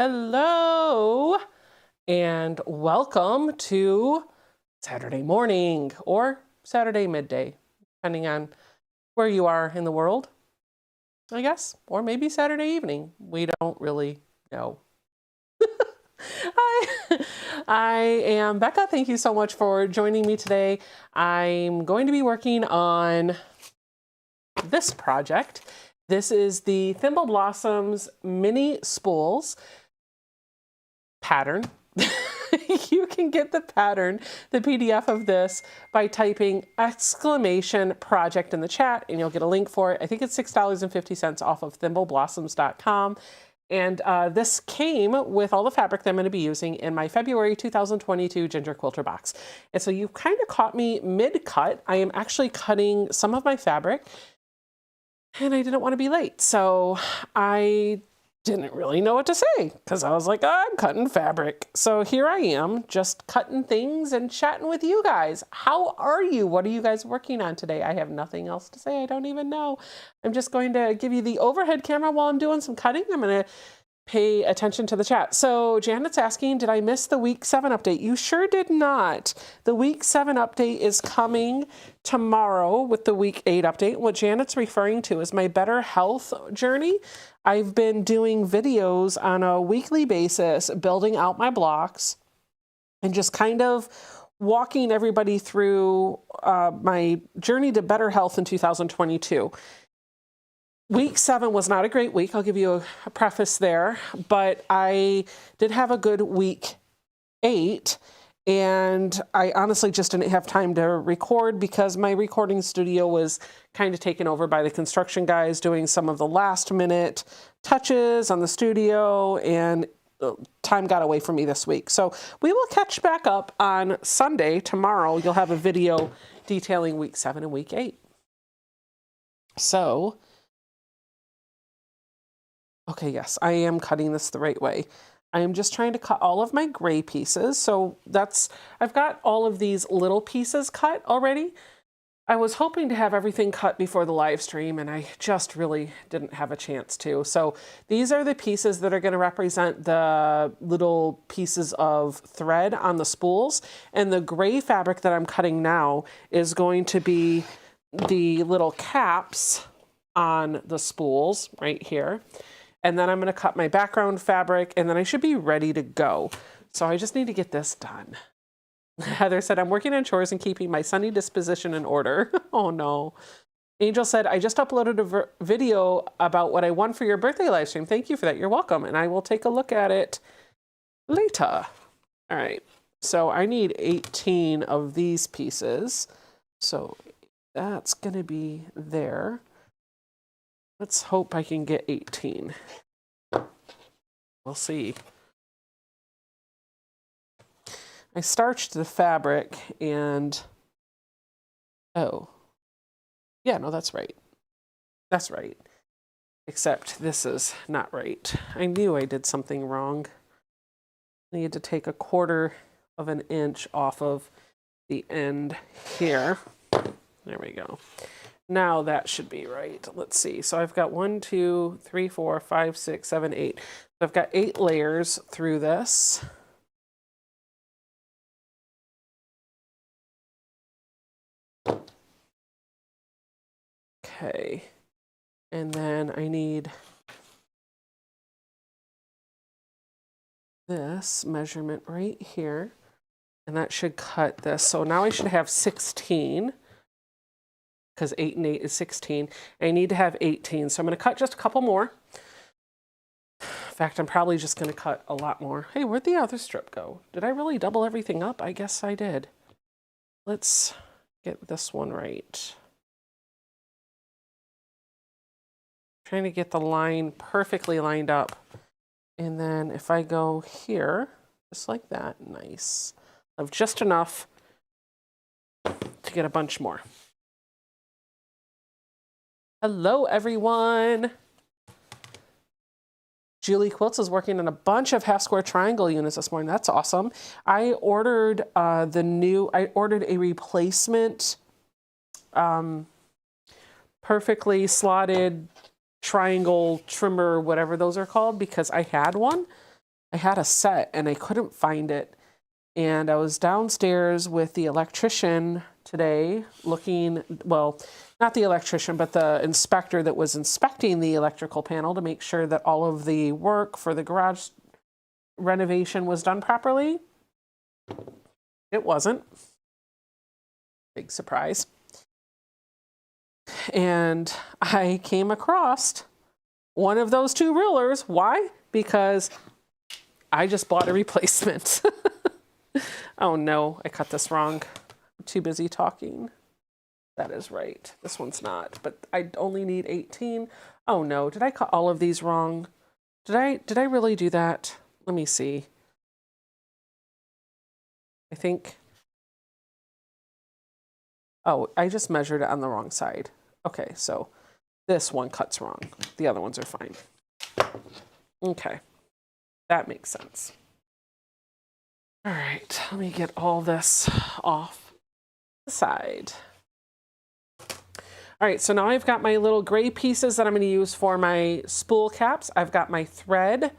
Hello and welcome to Saturday morning or Saturday midday, depending on where you are in the world, I guess, or maybe Saturday evening. We don't really know. I am Becca. Thank you so much for joining me today. I'm going to be working on this project. This is the Thimble Blossoms mini spools pattern. You can get the pattern, the PDF of this, by typing !project in the chat, and you'll get a link for it. I think it's $6.50 off of thimbleblossoms.com. And this came with all the fabric that I'm going to be using in my February 2022 Ginger Quilter box. And so you kind of caught me mid-cut. I am actually cutting some of my fabric, and I didn't want to be late. So I didn't really know what to say because I was like, oh, I'm cutting fabric. So here I am just cutting things and chatting with you guys. How are you? What are you guys working on today? I have nothing else to say. I don't even know. I'm just going to give you the overhead camera while I'm doing some cutting. I'm going to pay attention to the chat. So Janet's asking, did I miss the week 7 update? You sure did not. The week 7 update is coming tomorrow with the week 8 update. What Janet's referring to is my better health journey. I've been doing videos on a weekly basis, building out my blocks and just kind of walking everybody through my journey to better health in 2022. Week 7 was not a great week. I'll give you a preface there, but I did have a good week 8, and I honestly just didn't have time to record because my recording studio was kind of taken over by the construction guys doing some of the last minute touches on the studio, and time got away from me this week. So we will catch back up on Sunday. Tomorrow you'll have a video detailing week 7 and week 8. So okay, yes, I am cutting this the right way. I am just trying to cut all of my gray pieces. So I've got all of these little pieces cut already. I was hoping to have everything cut before the live stream, and I just really didn't have a chance to. So these are the pieces that are going to represent the little pieces of thread on the spools. And the gray fabric that I'm cutting now is going to be the little caps on the spools right here. And then I'm going to cut my background fabric, and then I should be ready to go. So I just need to get this done. Heather said, I'm working on chores and keeping my sunny disposition in order. Oh no. Angel said, I just uploaded a video about what I won for your birthday live stream. Thank you for that. You're welcome. And I will take a look at it later. All right. So I need 18 of these pieces. So that's going to be there. Let's hope I can get 18. We'll see. I starched the fabric and, oh, yeah, no, that's right. That's right. Except this is not right. I knew I did something wrong. I need to take 1/4 of an inch off of the end here. There we go. Now that should be right. Let's see. So I've got 1, 2, 3, 4, 5, 6, 7, 8. So I've got 8 layers through this. Okay. And then I need this measurement right here. And that should cut this. So now I should have 16. Because 8 and 8 is 16. I need to have 18. So I'm going to cut just a couple more. In fact, I'm probably just going to cut a lot more. Hey, where'd the other strip go? Did I really double everything up? I guess I did. Let's get this one right. Trying to get the line perfectly lined up. And then if I go here, just like that, nice. Of just enough to get a bunch more. Hello, everyone. Julie Quilts is working on a bunch of half square triangle units this morning. That's awesome. I ordered I ordered a replacement perfectly slotted triangle trimmer, whatever those are called, because I had one I had a set and I couldn't find it. And I was downstairs with the electrician today looking, well, not the electrician, but the inspector that was inspecting the electrical panel to make sure that all of the work for the garage renovation was done properly. It wasn't. Big surprise. And I came across one of those two rulers. Why? Because I just bought a replacement. Oh no, I cut this wrong. I'm too busy talking. That is right. This one's not, but I only need 18. Oh no, did I cut all of these wrong? Did I really do that? Let me see. I think, oh, I just measured it on the wrong side. Okay, so this one cuts wrong. The other ones are fine. Okay, that makes sense. All right, let me get all this off the side. All right, so now I've got my little gray pieces that I'm going to use for my spool caps. I've got my thread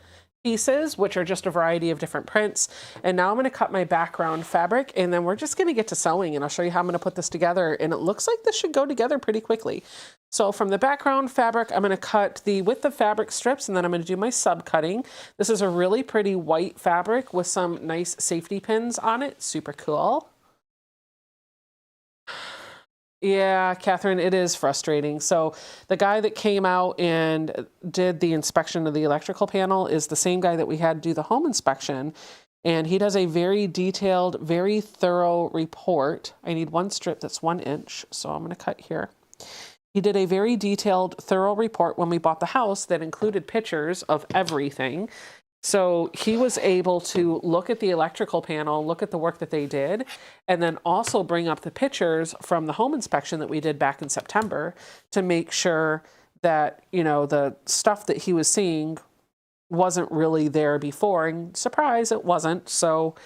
pieces, which are just a variety of different prints. And now I'm going to cut my background fabric, and then we're just going to get to sewing, and I'll show you how I'm going to put this together. And it looks like this should go together pretty quickly. So from the background fabric, I'm going to cut the width of fabric strips, and then I'm going to do my sub cutting. This is a really pretty white fabric with some nice safety pins on it. Super cool. Yeah, Catherine, it is frustrating. So the guy that came out and did the inspection of the electrical panel is the same guy that we had do the home inspection. And he does a very detailed, very thorough report. I need one strip that's 1 inch, so I'm going to cut here. He did a very detailed, thorough report when we bought the house that included pictures of everything. So he was able to look at the electrical panel, look at the work that they did, and then also bring up the pictures from the home inspection that we did back in September to make sure that, you know, the stuff that he was seeing wasn't really there before. And surprise, it wasn't. So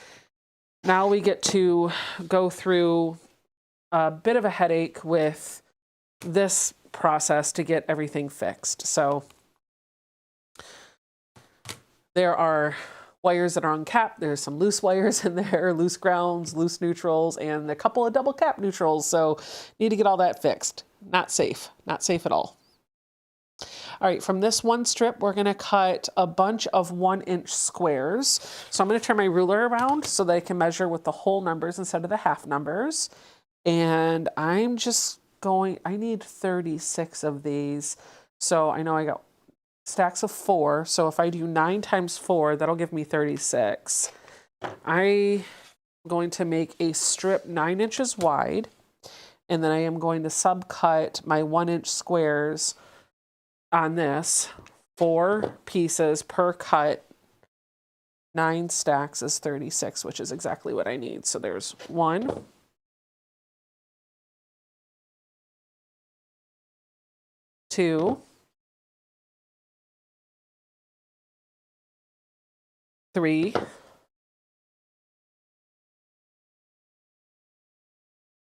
now we get to go through a bit of a headache with this process to get everything fixed. So there are wires that are uncapped. There's some loose wires in there, loose grounds, loose neutrals, and a couple of double cap neutrals. So need to get all that fixed. Not safe at all. All right, from this one strip, we're gonna cut a bunch of 1 inch squares. So I'm gonna turn my ruler around so that I can measure with the whole numbers instead of the half numbers. And I'm just going, I need 36 of these. So I know I got stacks of 4. So if I do 9 times 4, that'll give me 36. I'm going to make a strip 9 inches wide, and then I am going to subcut my 1 inch squares on this. 4 pieces per cut. 9 stacks is 36, which is exactly what I need. So there's 1, 2, 3,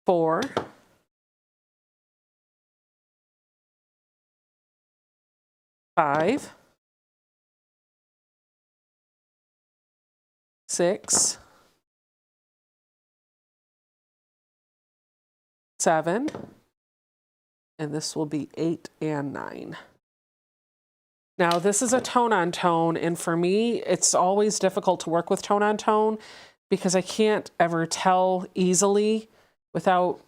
4, 5, 6, 7, and this will be 8 and 9. Now this is a tone-on-tone, and for me, it's always difficult to work with tone-on-tone because I can't ever tell easily without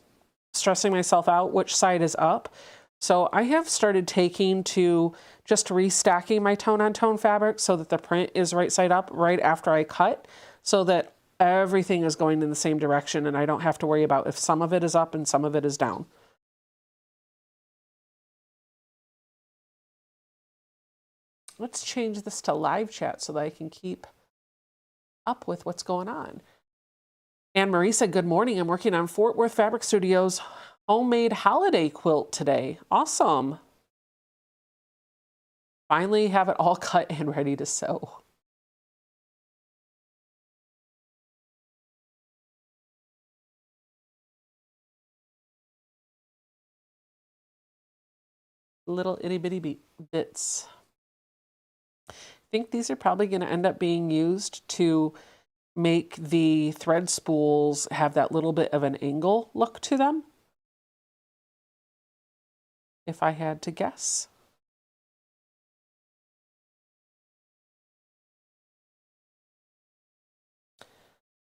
stressing myself out which side is up. So I have started taking to just restacking my tone-on-tone fabric so that the print is right side up right after I cut, so that everything is going in the same direction and I don't have to worry about if some of it is up and some of it is down. Let's change this to live chat so that I can keep up with what's going on. Anne Marie said, good morning. I'm working on Fort Worth Fabric Studios homemade holiday quilt today. Awesome. Finally have it all cut and ready to sew. Little itty bitty bits. think these are probably going to end up being used to make the thread spools have that little bit of an angle look to them, if I had to guess.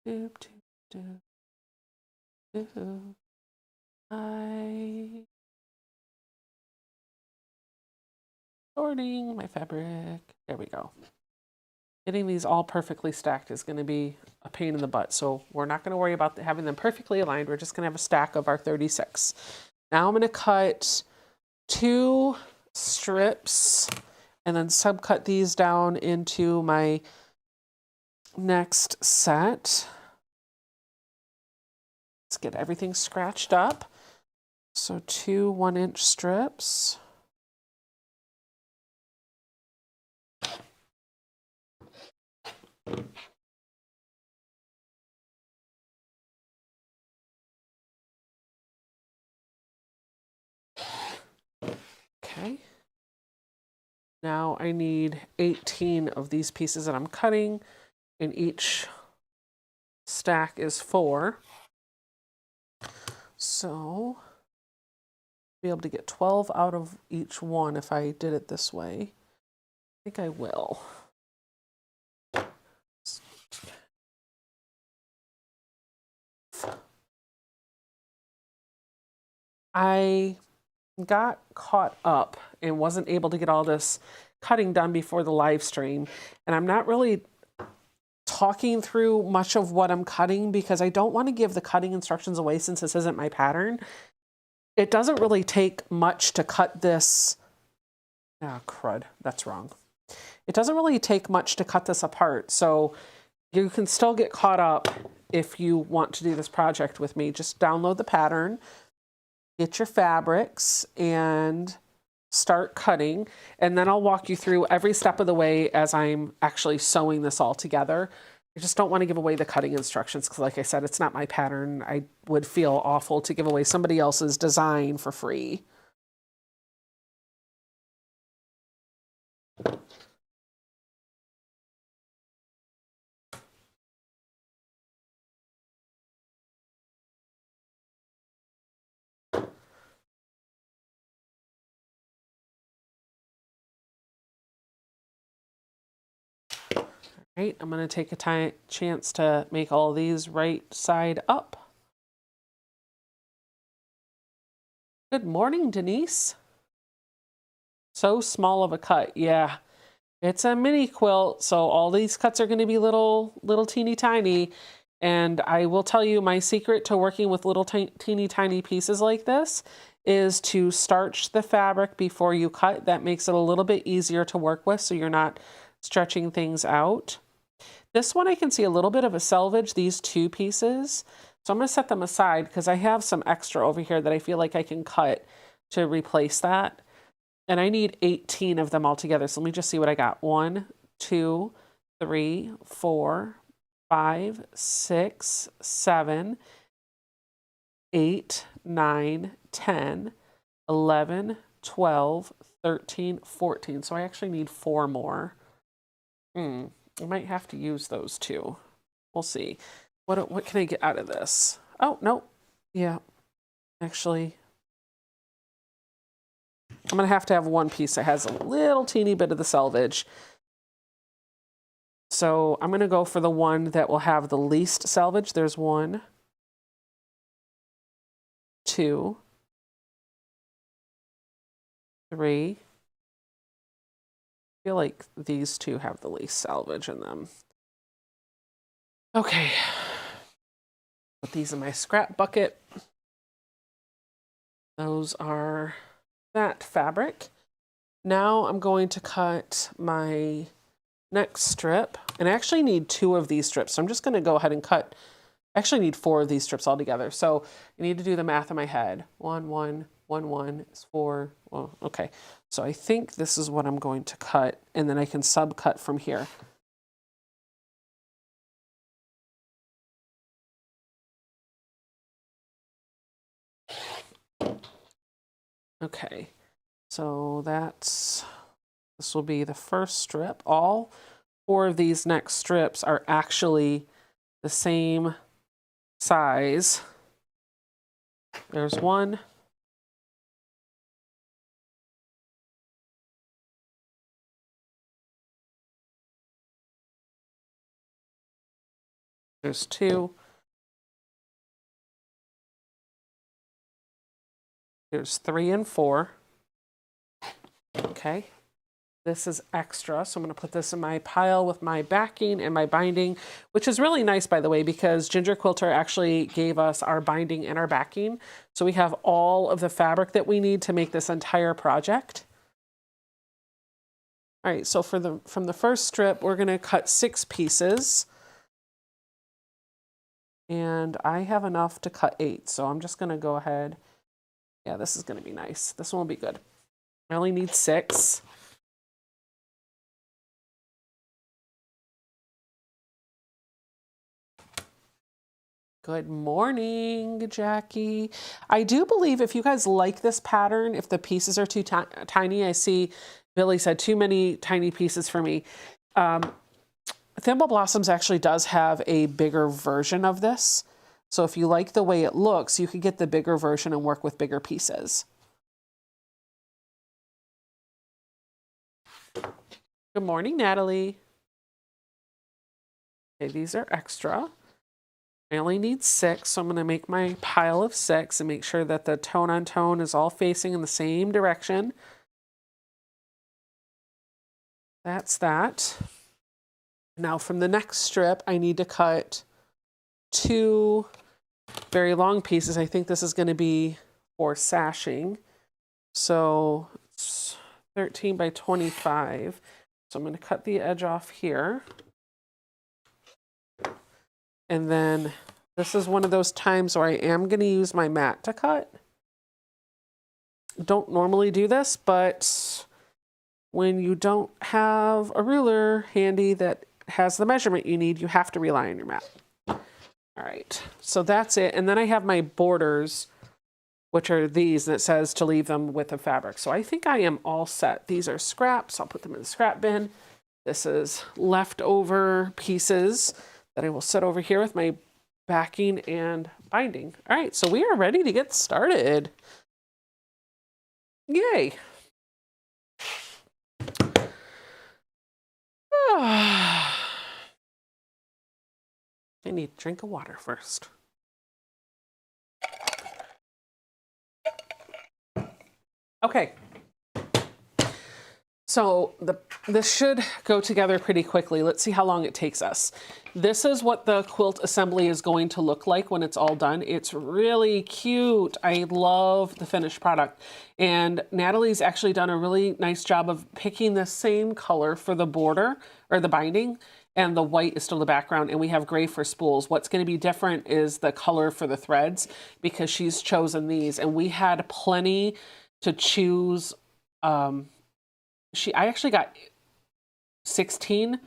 Doop, doop, doop, doop. Sorting my fabric. There we go. Getting these all perfectly stacked is going to be a pain in the butt. So we're not going to worry about having them perfectly aligned. We're just going to have a stack of our 36. Now I'm going to cut 2 strips and then subcut these down into my next set. Let's get everything scratched up. So 2 1-inch strips. Okay. Now I need 18 of these pieces that I'm cutting, and each stack is 4. So be able to get 12 out of each one if I did it this way. I think I will. I got caught up and wasn't able to get all this cutting done before the live stream, and I'm not really talking through much of what I'm cutting because I don't want to give the cutting instructions away since this isn't my pattern. It doesn't really take much to cut this. Ah, crud, that's wrong. It doesn't really take much to cut this apart, so you can still get caught up if you want to do this project with me. Just download the pattern, get your fabrics, and start cutting, and then I'll walk you through every step of the way as I'm actually sewing this all together. I just don't want to give away the cutting instructions because, like I said, it's not my pattern. I would feel awful to give away somebody else's design for free. Right, I'm going to take a chance to make all these right side up. Good morning, Denise. So small of a cut. Yeah, it's a mini quilt, so all these cuts are going to be little teeny tiny. And I will tell you, my secret to working with little teeny tiny pieces like this is to starch the fabric before you cut. That makes it a little bit easier to work with, so you're not stretching things out. This one I can see a little bit of a selvage, these 2 pieces. So I'm going to set them aside because I have some extra over here that I feel like I can cut to replace that. And I need 18 of them all together. So let me just see what I got. 1, 2, 3, 4, 5, 6, 7, 8, 9, 10, 11, 12, 13, 14. So I actually need 4 more. I might have to use those 2. We'll see. What can I get out of this? Oh, no. Yeah. Actually, I'm going to have 1 piece that has a little teeny bit of the selvage. So I'm going to go for the one that will have the least selvage. There's 1, 2, 3. I feel like these 2 have the least salvage in them. Okay. Put these in my scrap bucket. Those are that fabric. Now I'm going to cut my next strip, and I actually need 2 of these strips. So I'm just going to go ahead and cut. I actually need 4 of these strips altogether. So I need to do the math in my head. 1, 1, 1, 1 is 4. Well, okay. So I think this is what I'm going to cut, and then I can subcut from here. Okay. So that's This will be the first strip. All 4 of these next strips are actually the same size. There's one. There's 2. There's 3 and 4. Okay. This is extra, so I'm going to put this in my pile with my backing and my binding, which is really nice, by the way, because Ginger Quilter actually gave us our binding and our backing. So we have all of the fabric that we need to make this entire project. All right, so from the first strip, we're going to cut 6 pieces. And I have enough to cut 8, so I'm just going to go ahead. Yeah, this is going to be nice. This one will be good. I only need 6. Good morning, Jackie. I do believe if you guys like this pattern, if the pieces are too tiny, I see Billy said too many tiny pieces for me. Thimble Blossoms actually does have a bigger version of this. So if you like the way it looks, you could get the bigger version and work with bigger pieces. Good morning, Natalie. Okay, these are extra. I only need 6, so I'm going to make my pile of 6 and make sure that the tone on tone is all facing in the same direction. That's that. Now from the next strip, I need to cut 2 very long pieces. I think this is going to be for sashing. So it's 13 by 25. So I'm going to cut the edge off here. And then this is one of those times where I am going to use my mat to cut. Don't normally do this, but when you don't have a ruler handy that has the measurement you need, you have to rely on your mat. All right, so that's it. And then I have my borders, which are these, and it says to leave them with the fabric. So I think I am all set. These are scraps. I'll put them in the scrap bin. This is leftover pieces that I will set over here with my backing and binding. All right, so we are ready to get started. Yay. I need a drink of water first. Okay. So this should go together pretty quickly. Let's see how long it takes us. This is what the quilt assembly is going to look like when it's all done. It's really cute. I love the finished product. And Natalie's actually done a really nice job of picking the same color for the border or the binding, and the white is still the background, and we have gray for spools. What's going to be different is the color for the threads, because she's chosen these, and we had plenty to choose. I actually got 16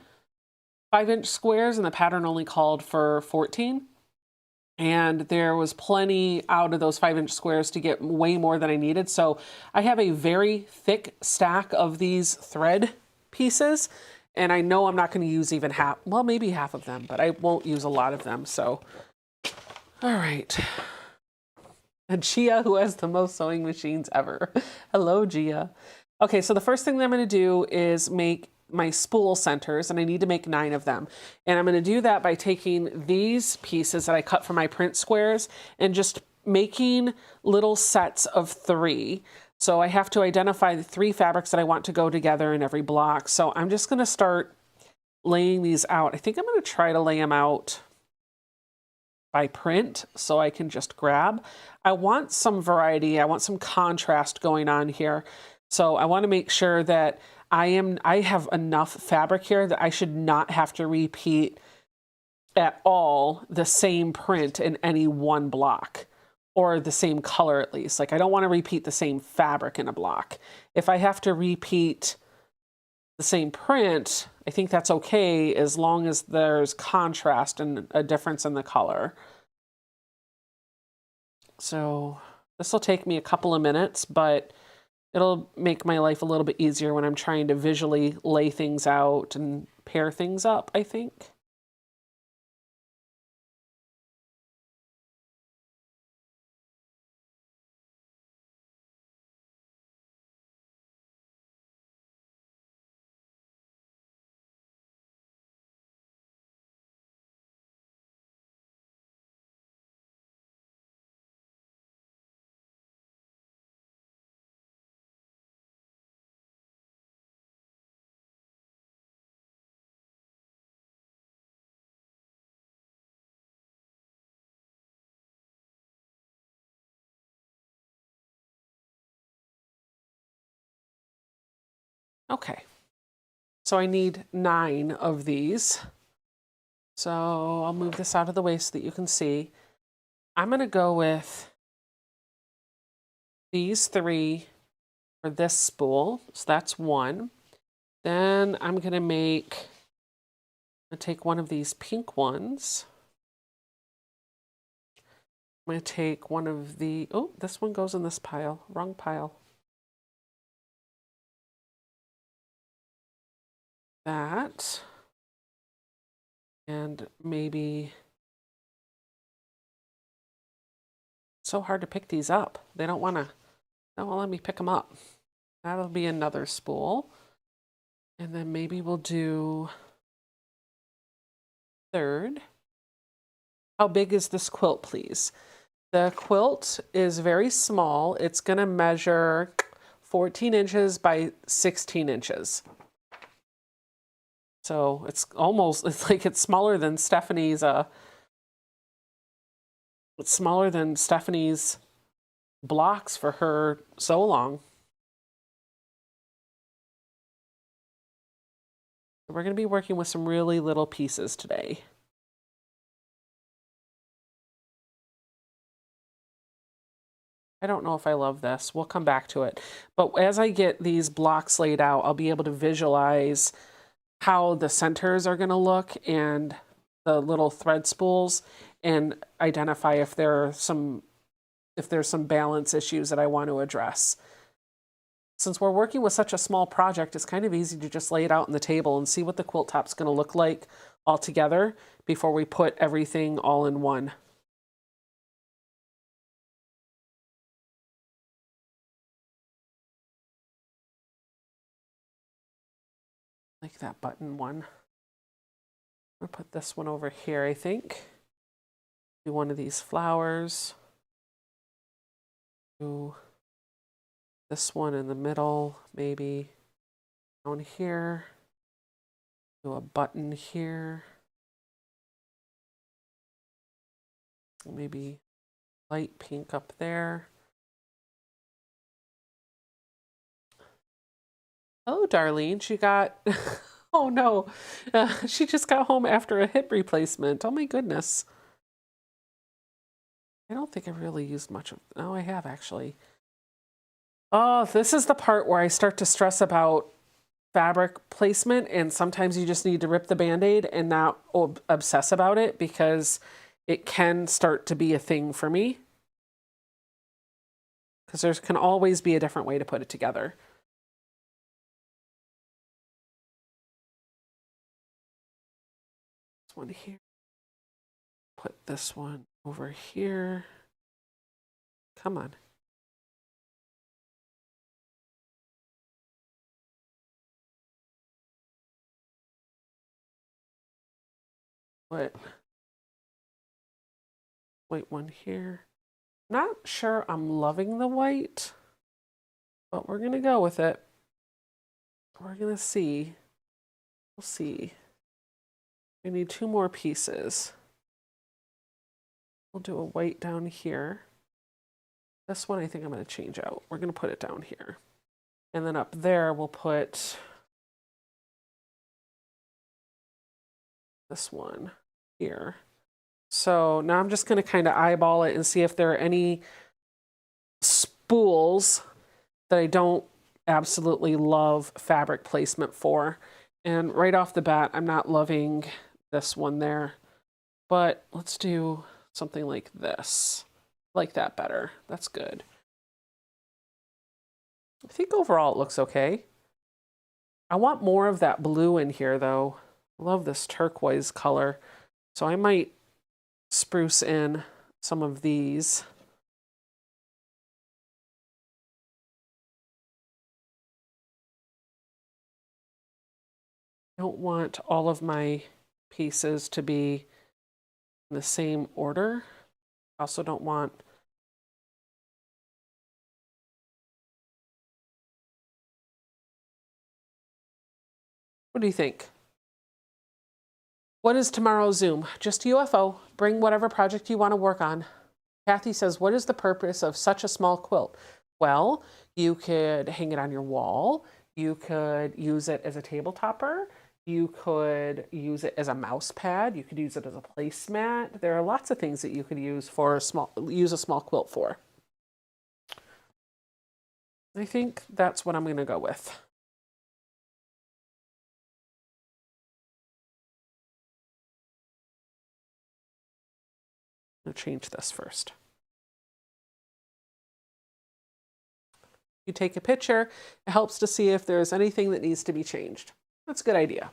5-inch squares, and the pattern only called for 14. And there was plenty out of those 5-inch squares to get way more than I needed. So I have a very thick stack of these thread pieces, and I know I'm not going to use even half, well, maybe half of them, but I won't use a lot of them. So, all right. And Gia, who has the most sewing machines ever. Hello, Gia. Okay, so the first thing that I'm going to do is make my spool centers, and I need to make 9 of them. And I'm going to do that by taking these pieces that I cut from my print squares and just making little sets of 3. So I have to identify the 3 fabrics that I want to go together in every block. So I'm just going to start laying these out. I think I'm going to try to lay them out by print so I can just grab. I want some variety. I want some contrast going on here. So I want to make sure that I have enough fabric here that I should not have to repeat at all the same print in any one block, or the same color at least. Like, I don't want to repeat the same fabric in a block. If I have to repeat the same print, I think that's okay as long as there's contrast and a difference in the color. So this will take me a couple of minutes, but It'll make my life a little bit easier when I'm trying to visually lay things out and pair things up, I think. Okay, so I need 9 of these. So I'll move this out of the way so that you can see. I'm going to go with these 3 for this spool. So that's 1. Then I'm going to take one of these pink ones. I'm going to take one of the, oh, this one goes in this pile, wrong pile. That. And maybe, it's so hard to pick these up. They don't want to let me pick them up. That'll be another spool. And then maybe we'll do 3rd. How big is this quilt, please? The quilt is very small. It's going to measure 14 inches by 16 inches. So it's smaller than Stephanie's, it's smaller than Stephanie's blocks for her sew along. We're going to be working with some really little pieces today. I don't know if I love this. We'll come back to it. But as I get these blocks laid out, I'll be able to visualize how the centers are going to look and the little thread spools, and identify if there's some balance issues that I want to address. Since we're working with such a small project, it's kind of easy to just lay it out on the table and see what the quilt top's going to look like all together before we put everything all in one. Like that button one. I'm going to put this one over here, I think. Do one of these flowers. Do this one in the middle, maybe down here. Do a button here. Maybe light pink up there. Oh, Darlene, she got, oh no, she just got home after a hip replacement. Oh my goodness. I don't think I really used much of, oh, I have actually. Oh, this is the part where I start to stress about fabric placement, and sometimes you just need to rip the Band-Aid and not obsess about it, because it can start to be a thing for me. Because there can always be a different way to put it together. This one here. Put this one over here. Come on. Put white one here. Not sure I'm loving the white, but we're gonna go with it. We're gonna see. We'll see. We need 2 more pieces. We'll do a white down here. This one I think I'm going to change out. We're going to put it down here. And then up there we'll put this one here. So now I'm just going to kind of eyeball it and see if there are any spools that I don't absolutely love fabric placement for. And right off the bat, I'm not loving this one there. But let's do something like this. I like that better. That's good. I think overall it looks okay. I want more of that blue in here though. I love this turquoise color. So I might spruce in some of these. I don't want all of my pieces to be in the same order. I also don't want what do you think? What is tomorrow's Zoom? Just UFO. Bring whatever project you want to work on. Kathy says, what is the purpose of such a small quilt? Well, you could hang it on your wall. You could use it as a table topper. You could use it as a mouse pad. You could use it as a placemat. There are lots of things that you could use for a small quilt for. I think that's what I'm going to go with. I'm going to change this first. You take a picture, it helps to see if there's anything that needs to be changed. That's a good idea.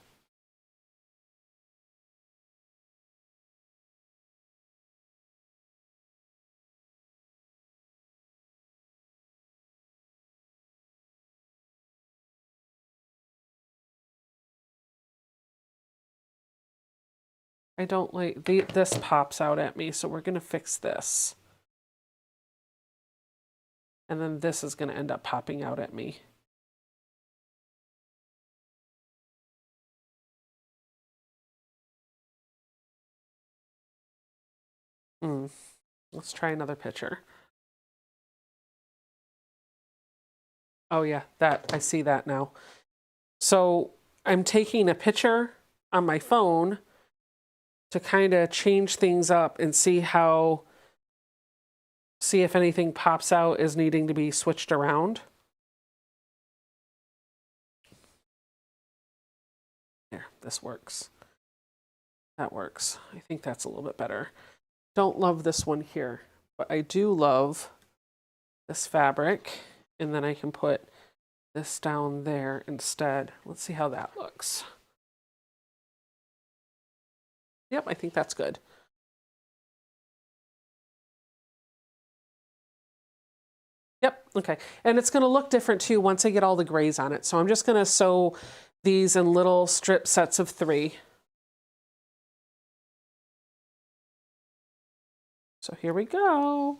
I don't like, this pops out at me, so we're going to fix this. And then this is going to end up popping out at me. Let's try another picture. Oh yeah, I see that now. So I'm taking a picture on my phone to kind of change things up and see if anything pops out as needing to be switched around. There, this works. That works. I think that's a little bit better. Don't love this one here, but I do love this fabric, and then I can put this down there instead. Let's see how that looks. Yep, I think that's good. Yep, okay. And it's gonna look different too once I get all the grays on it. So I'm just gonna sew these in little strip sets of 3. So here we go.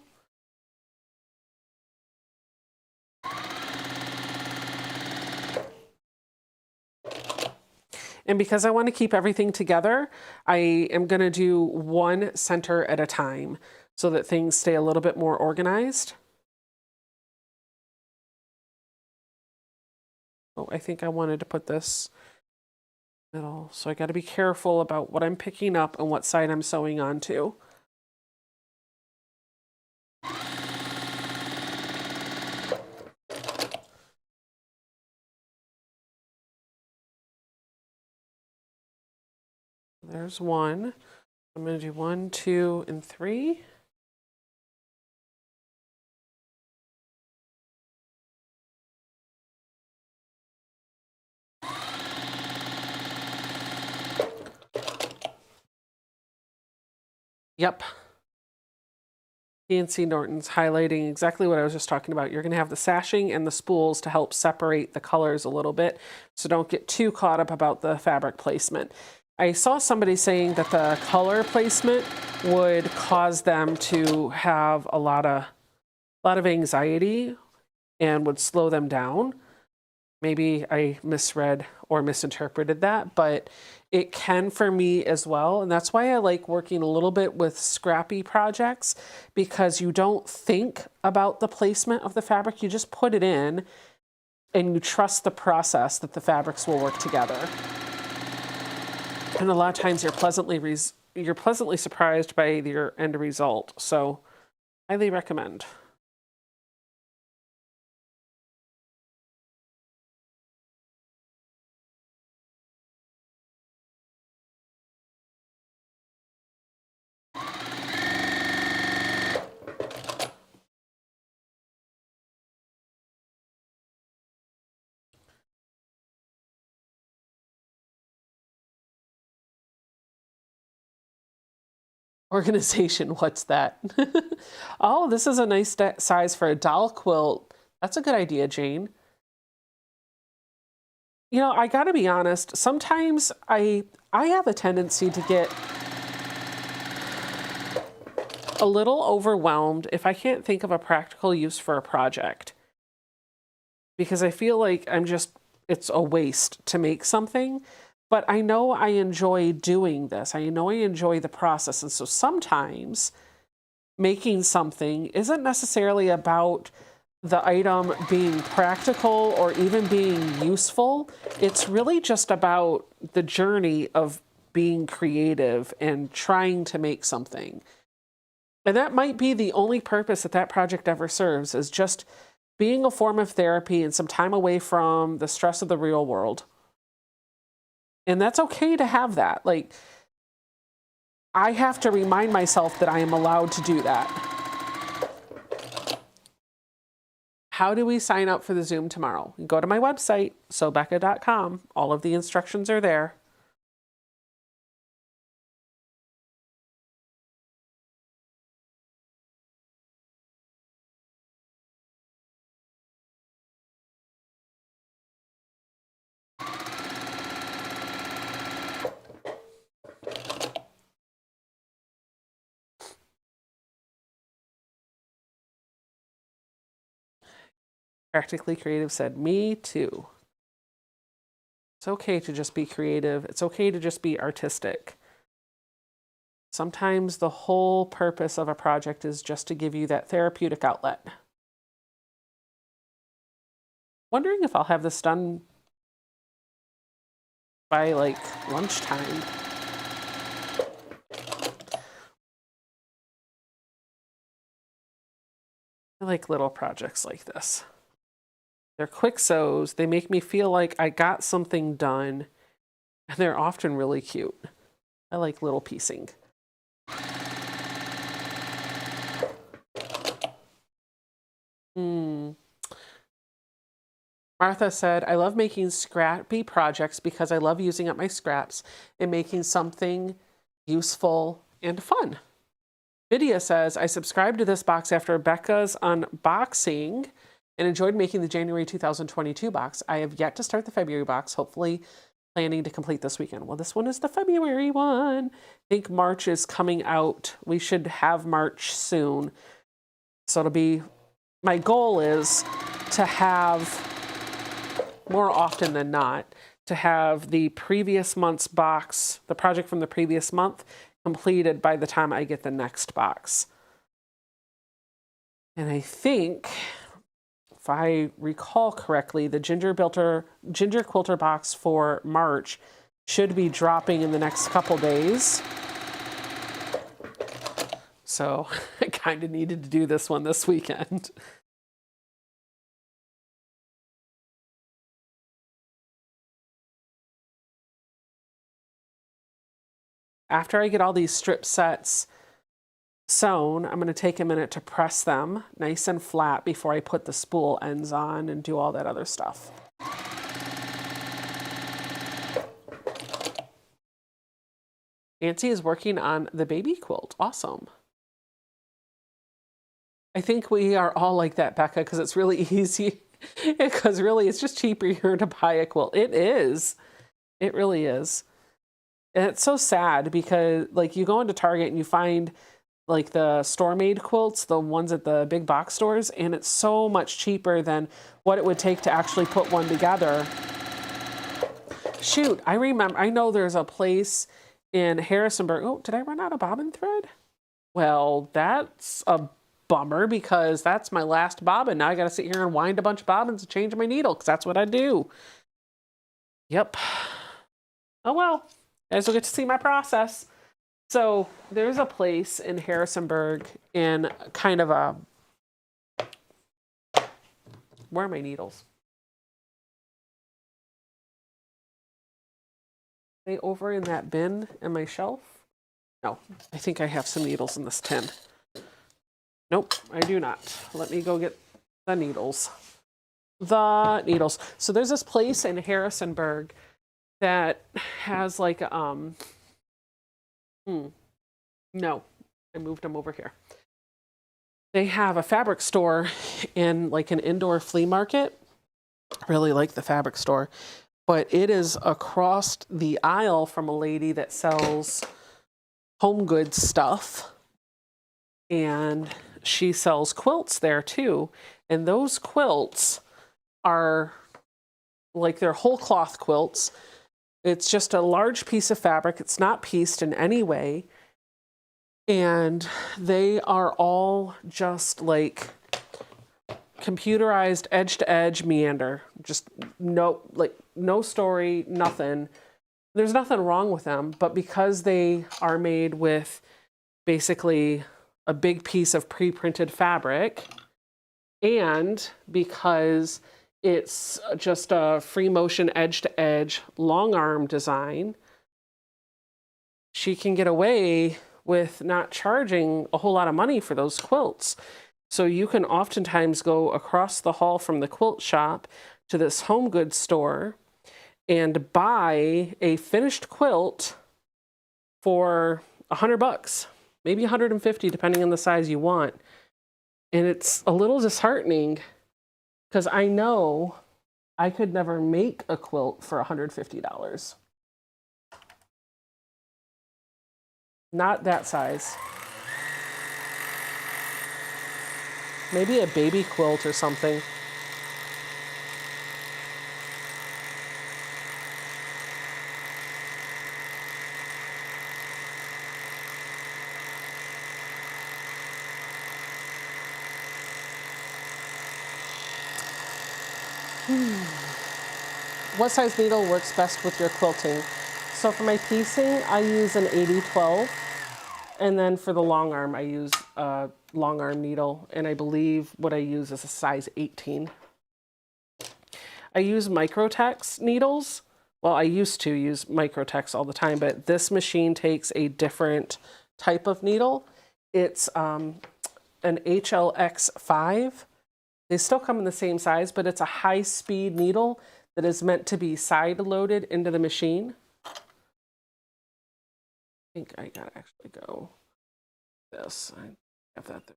And because I want to keep everything together, I am going to do one center at a time so that things stay a little bit more organized. Oh, I think I wanted to put this middle. So I got to be careful about what I'm picking up and what side I'm sewing onto. There's one. I'm going to do 1, 2, and 3. Yep. PNC Norton's highlighting exactly what I was just talking about. You're going to have the sashing and the spools to help separate the colors a little bit, so don't get too caught up about the fabric placement. I saw somebody saying that the color placement would cause them to have a lot of anxiety and would slow them down. Maybe I misread or misinterpreted that, but it can for me as well. And that's why I like working a little bit with scrappy projects, because you don't think about the placement of the fabric. You just put it in and you trust the process that the fabrics will work together. And a lot of times you're pleasantly surprised by your end result. So highly recommend. Organization, what's that? Oh, this is a nice size for a doll quilt. That's a good idea, Jane. You know, I gotta be honest, sometimes I have a tendency to get a little overwhelmed if I can't think of a practical use for a project. Because I feel like it's a waste to make something. But I know I enjoy doing this. I know I enjoy the process. And so sometimes making something isn't necessarily about the item being practical or even being useful. It's really just about the journey of being creative and trying to make something. And that might be the only purpose that project ever serves, is just being a form of therapy and some time away from the stress of the real world. And that's okay to have that. Like, I have to remind myself that I am allowed to do that. How do we sign up for the Zoom tomorrow? Go to my website, SEWBECCA.com. All of the instructions are there. Practically Creative said, me too. It's okay to just be creative. It's okay to just be artistic. Sometimes the whole purpose of a project is just to give you that therapeutic outlet. Wondering if I'll have this done by like lunchtime. I like little projects like this. They're quick sews. They make me feel like I got something done, and they're often really cute. I like little piecing. Martha said, I love making scrappy projects because I love using up my scraps and making something useful and fun. Vidya says, I subscribed to this box after Becca's unboxing and enjoyed making the January 2022 box. I have yet to start the February box, hopefully planning to complete this weekend. Well, this one is the February one. I think March is coming out. We should have March soon. So it'll be, my goal is to have, more often than not, to have the previous month's box, the project from the previous month, completed by the time I get the next box. And I think, if I recall correctly, the Ginger Quilter box for March should be dropping in the next couple days. So I kind of needed to do this one this weekend. After I get all these strip sets sewn, I'm going to take a minute to press them nice and flat before I put the spool ends on and do all that other stuff. Nancy is working on the baby quilt. Awesome. I think we are all like that, Becca, because it's really easy. Because really, it's just cheaper here to buy a quilt. It is. It really is. And it's so sad because, like, you go into Target and you find like the store-made quilts, the ones at the big box stores, and it's so much cheaper than what it would take to actually put one together. Shoot, I know there's a place in Harrisonburg. Oh, did I run out of bobbin thread? Well, that's a bummer because that's my last bobbin. Now I got to sit here and wind a bunch of bobbins and change my needle because that's what I do. Yep. Oh well, you guys will get to see my process. So there's a place in Harrisonburg in kind of a, where are my needles? Are they over in that bin in my shelf? No, I think I have some needles in this tin. Nope, I do not. Let me go get the needles. The needles. So there's this place in Harrisonburg that has like, no, I moved them over here. They have a fabric store in like an indoor flea market. I really like the fabric store, but it is across the aisle from a lady that sells home goods stuff. And she sells quilts there too. And those quilts are like they're whole cloth quilts. It's just a large piece of fabric. It's not pieced in any way. And they are all just like computerized edge to edge meander. Just no story, nothing. There's nothing wrong with them, but because they are made with basically a big piece of pre-printed fabric, and because it's just a free motion edge to edge long arm design, she can get away with not charging a whole lot of money for those quilts. So you can oftentimes go across the hall from the quilt shop to this home goods store and buy a finished quilt for $100, maybe 150, depending on the size you want. And it's a little disheartening because I know I could never make a quilt for $150. Not that size. Maybe a baby quilt or something. What size needle works best with your quilting? So for my piecing, I use an 80-12. And then for the long arm, I use a long arm needle. And I believe what I use is a size 18. I use Microtex needles. Well, I used to use Microtex all the time, but this machine takes a different type of needle. It's an HLX5. They still come in the same size, but it's a high-speed needle that is meant to be side-loaded into the machine. I think I gotta actually go this. I have that there.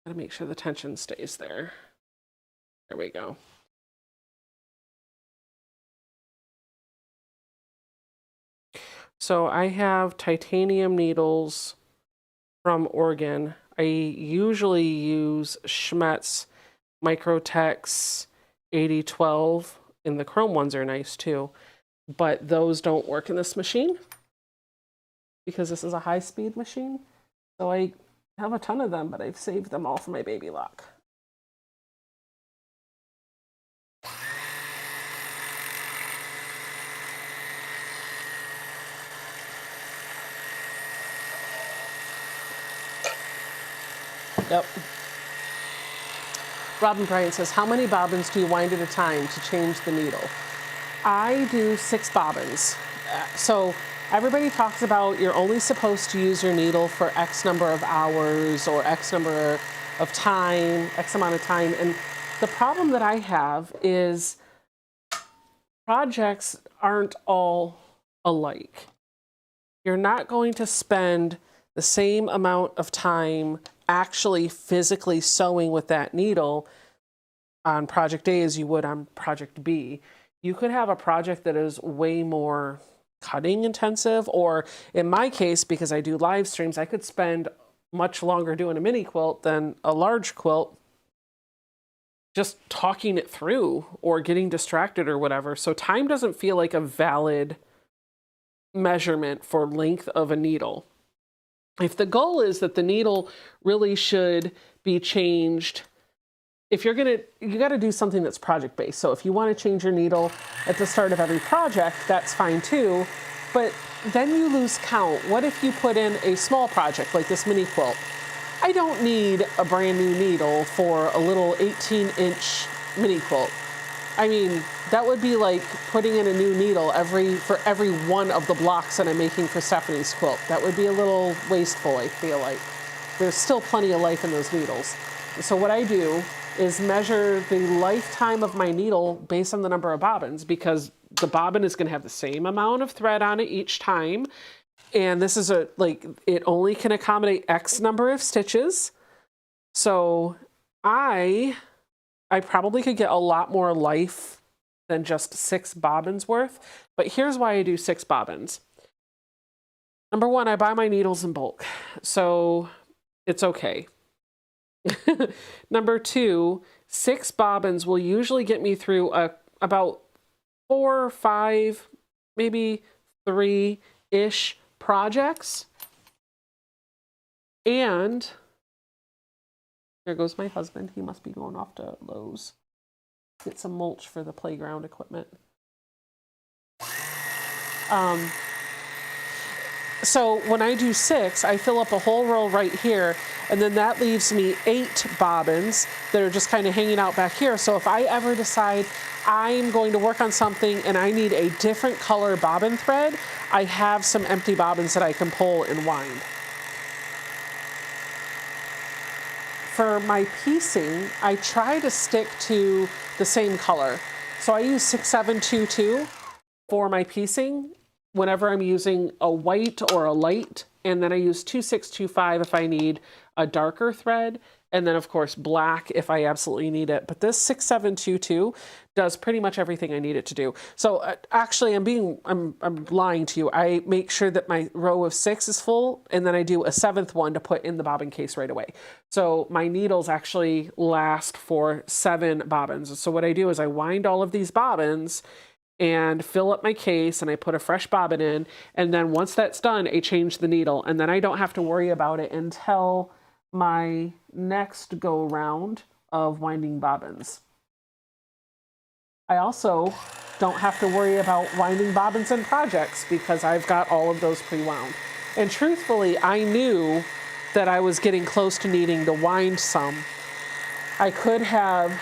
Gotta make sure the tension stays there. There we go. So I have titanium needles from Oregon. I usually use Schmetz Microtex 80-12, and the chrome ones are nice too, but those don't work in this machine because this is a high-speed machine. So I have a ton of them, but I've saved them all for my baby lock. Yep. Robin Bryant says, how many bobbins do you wind at a time to change the needle? I do 6 bobbins. So everybody talks about you're only supposed to use your needle for X number of hours or X number of time, X amount of time. And the problem that I have is projects aren't all alike. You're not going to spend the same amount of time actually physically sewing with that needle on project A as you would on project B. You could have a project that is way more cutting intensive, or in my case, because I do live streams, I could spend much longer doing a mini quilt than a large quilt just talking it through or getting distracted or whatever. So time doesn't feel like a valid measurement for length of a needle. If the goal is that the needle really should be changed, if you're gonna, you gotta do something that's project based. So if you wanna change your needle at the start of every project, that's fine too, but then you lose count. What if you put in a small project like this mini quilt? I don't need a brand new needle for a little 18-inch mini quilt. I mean, that would be like putting in a new needle for every one of the blocks that I'm making for Stephanie's quilt. That would be a little wasteful, I feel like. There's still plenty of life in those needles. So what I do is measure the lifetime of my needle based on the number of bobbins, because the bobbin is going to have the same amount of thread on it each time. And this is it only can accommodate X number of stitches. So I probably could get a lot more life than just 6 bobbins worth, but here's why I do 6 bobbins. Number one, I buy my needles in bulk, so it's okay. Number two, 6 bobbins will usually get me through about 4 or 5, maybe 3-ish projects. And there goes my husband. He must be going off to Lowe's. Get some mulch for the playground equipment. So when I do 6, I fill up a whole row right here, and then that leaves me 8 bobbins that are just kind of hanging out back here. So if I ever decide I'm going to work on something and I need a different color bobbin thread, I have some empty bobbins that I can pull and wind. For my piecing, I try to stick to the same color. So I use 6722 for my piecing whenever I'm using a white or a light, and then I use 2625 if I need a darker thread, and then of course black if I absolutely need it. But this 6722 does pretty much everything I need it to do. So actually I'm lying to you. I make sure that my row of 6 is full, and then I do a 7th one to put in the bobbin case right away. So my needles actually last for 7 bobbins. So what I do is I wind all of these bobbins and fill up my case, and I put a fresh bobbin in, and then once that's done, I change the needle, and then I don't have to worry about it until my next go round of winding bobbins. I also don't have to worry about winding bobbins in projects because I've got all of those pre-wound. And truthfully, I knew that I was getting close to needing to wind some. I could have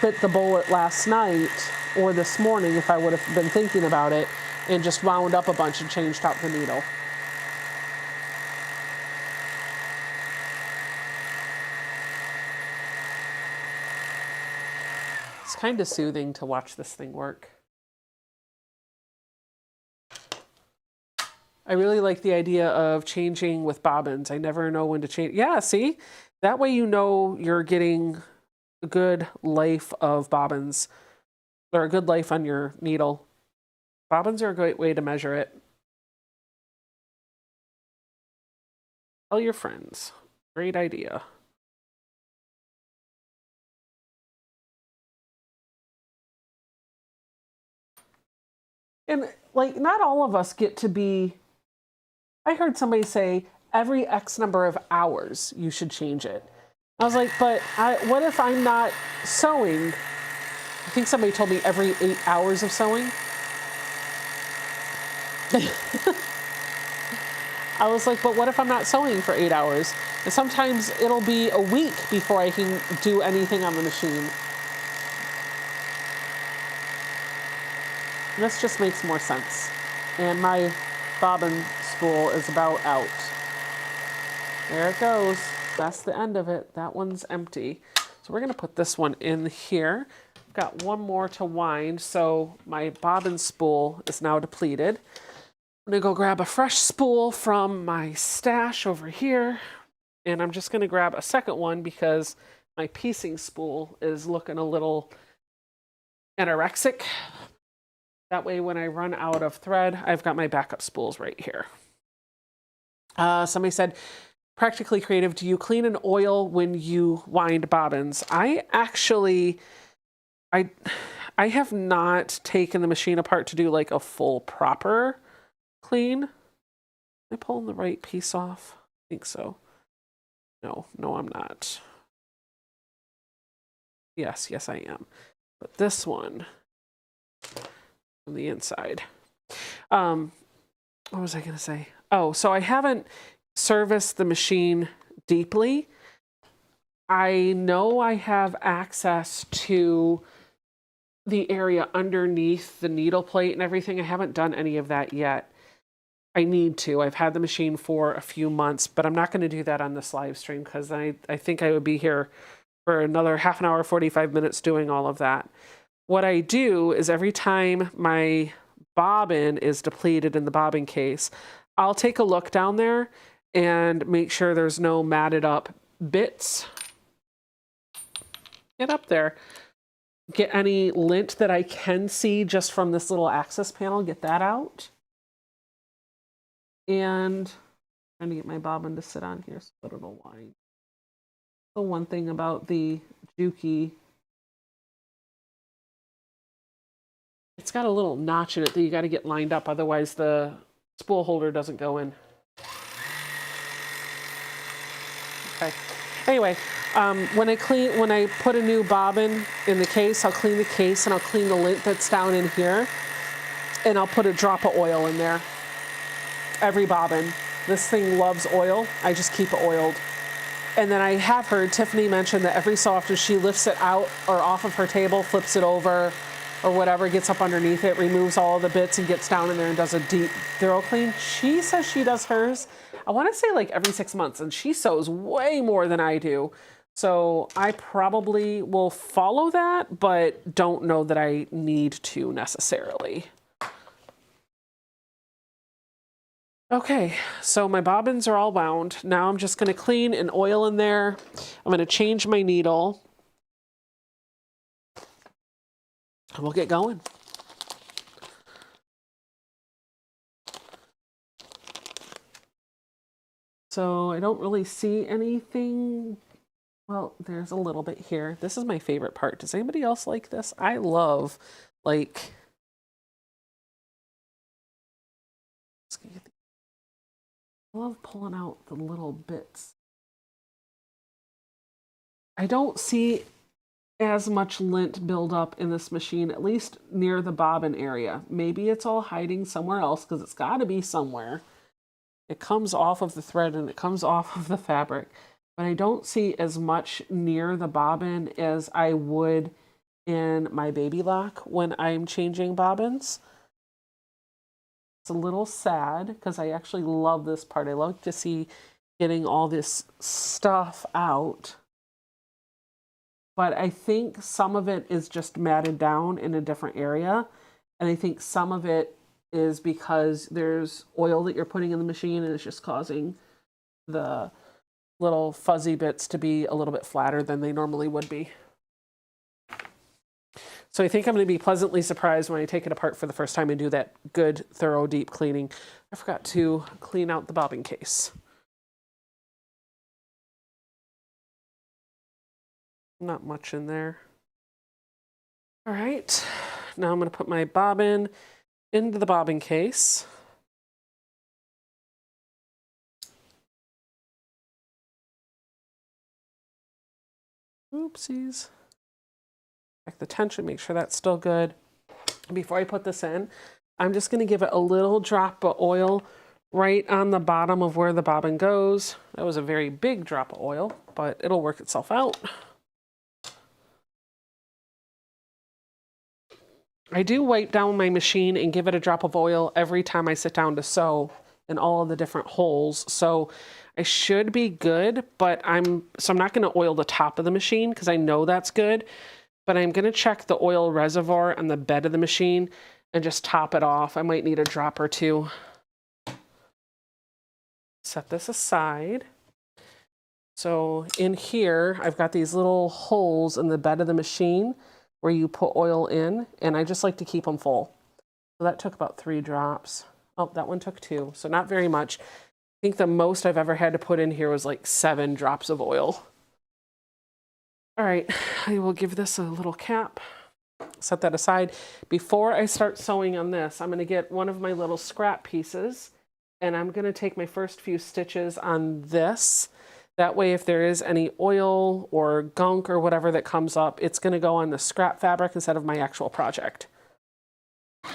bit the bullet last night or this morning if I would have been thinking about it and just wound up a bunch and changed out the needle. It's kind of soothing to watch this thing work. I really like the idea of changing with bobbins. I never know when to change. Yeah, see? That way you know you're getting a good life of bobbins, or a good life on your needle. Bobbins are a great way to measure it. Tell your friends. Great idea. And like, not all of us get to be, I heard somebody say every X number of hours you should change it. I was like, but what if I'm not sewing? I think somebody told me every 8 hours of sewing. I was like, but what if I'm not sewing for 8 hours? And sometimes it'll be a week before I can do anything on the machine. This just makes more sense. And my bobbin spool is about out. There it goes. That's the end of it. That one's empty. So we're going to put this one in here. I've got one more to wind, so my bobbin spool is now depleted. I'm going to go grab a fresh spool from my stash over here, and I'm just going to grab a second one because my piecing spool is looking a little anorexic. That way when I run out of thread, I've got my backup spools right here. Somebody said, Practically Creative, do you clean and oil when you wind bobbins? I actually, I have not taken the machine apart to do like a full proper clean. Am I pulling the right piece off? I think so. No, I'm not. Yes, I am. But this one from the inside. What was I going to say? Oh, so I haven't serviced the machine deeply. I know I have access to the area underneath the needle plate and everything. I haven't done any of that yet. I need to. I've had the machine for a few months, but I'm not going to do that on this live stream because I think I would be here for another half an hour, 45 minutes doing all of that. What I do is every time my bobbin is depleted in the bobbin case. I'll take a look down there and make sure there's no matted up bits. Get up there. Get any lint that I can see just from this little access panel, get that out. And I'm trying to get my bobbin to sit on here so that it'll wind. The one thing about the Juki, it's got a little notch in it that you got to get lined up, otherwise the spool holder doesn't go in. Okay. Anyway, when I put a new bobbin in the case, I'll clean the case and I'll clean the lint that's down in here, and I'll put a drop of oil in there. Every bobbin. This thing loves oil. I just keep it oiled. And then I have heard Tiffany mention that every so often she lifts it out or off of her table, flips it over or whatever, gets up underneath it, removes all the bits and gets down in there and does a deep thorough clean. She says she does hers, I want to say like every 6 months, and she sews way more than I do. So I probably will follow that, but don't know that I need to necessarily. Okay, so my bobbins are all wound. Now I'm just going to clean and oil in there. I'm going to change my needle. And we'll get going. So I don't really see anything. Well, there's a little bit here. This is my favorite part. Does anybody else like this? I love, like, I love pulling out the little bits. I don't see as much lint build up in this machine, at least near the bobbin area. Maybe it's all hiding somewhere else because it's got to be somewhere. It comes off of the thread and it comes off of the fabric, but I don't see as much near the bobbin as I would in my baby lock when I'm changing bobbins. It's a little sad because I actually love this part. I love to see getting all this stuff out. But I think some of it is just matted down in a different area. And I think some of it is because there's oil that you're putting in the machine and it's just causing the little fuzzy bits to be a little bit flatter than they normally would be. So I think I'm going to be pleasantly surprised when I take it apart for the first time and do that good, thorough, deep cleaning. I forgot to clean out the bobbin case. Not much in there. All right, now I'm going to put my bobbin into the bobbin case. Oopsies. Check the tension, make sure that's still good. Before I put this in, I'm just going to give it a little drop of oil right on the bottom of where the bobbin goes. That was a very big drop of oil, but it'll work itself out. I do wipe down my machine and give it a drop of oil every time I sit down to sew in all of the different holes. So I should be good, but I'm not going to oil the top of the machine because I know that's good, but I'm going to check the oil reservoir on the bed of the machine and just top it off. I might need a drop or two. Set this aside. So in here, I've got these little holes in the bed of the machine where you put oil in, and I just like to keep them full. So that took about 3 drops. Oh, that one took 2, so not very much. I think the most I've ever had to put in here was like 7 drops of oil. All right, I will give this a little cap, set that aside. Before I start sewing on this, I'm gonna get one of my little scrap pieces, and I'm gonna take my first few stitches on this. That way, if there is any oil or gunk or whatever that comes up, it's going to go on the scrap fabric instead of my actual project. I'm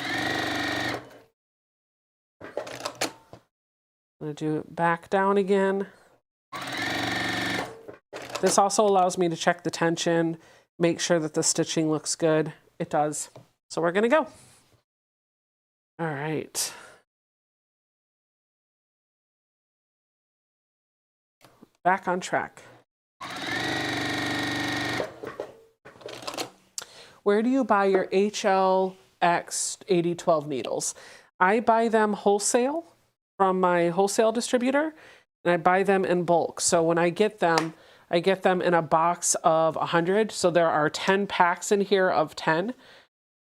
going to do it back down again. This also allows me to check the tension, make sure that the stitching looks good. It does. So we're going to go. All right. Back on track. Where do you buy your HL, XX 8012 needles. I buy them wholesale from my wholesale distributor, and I buy them in bulk. So when I get them in a box of 100. So there are 10 packs in here of 10.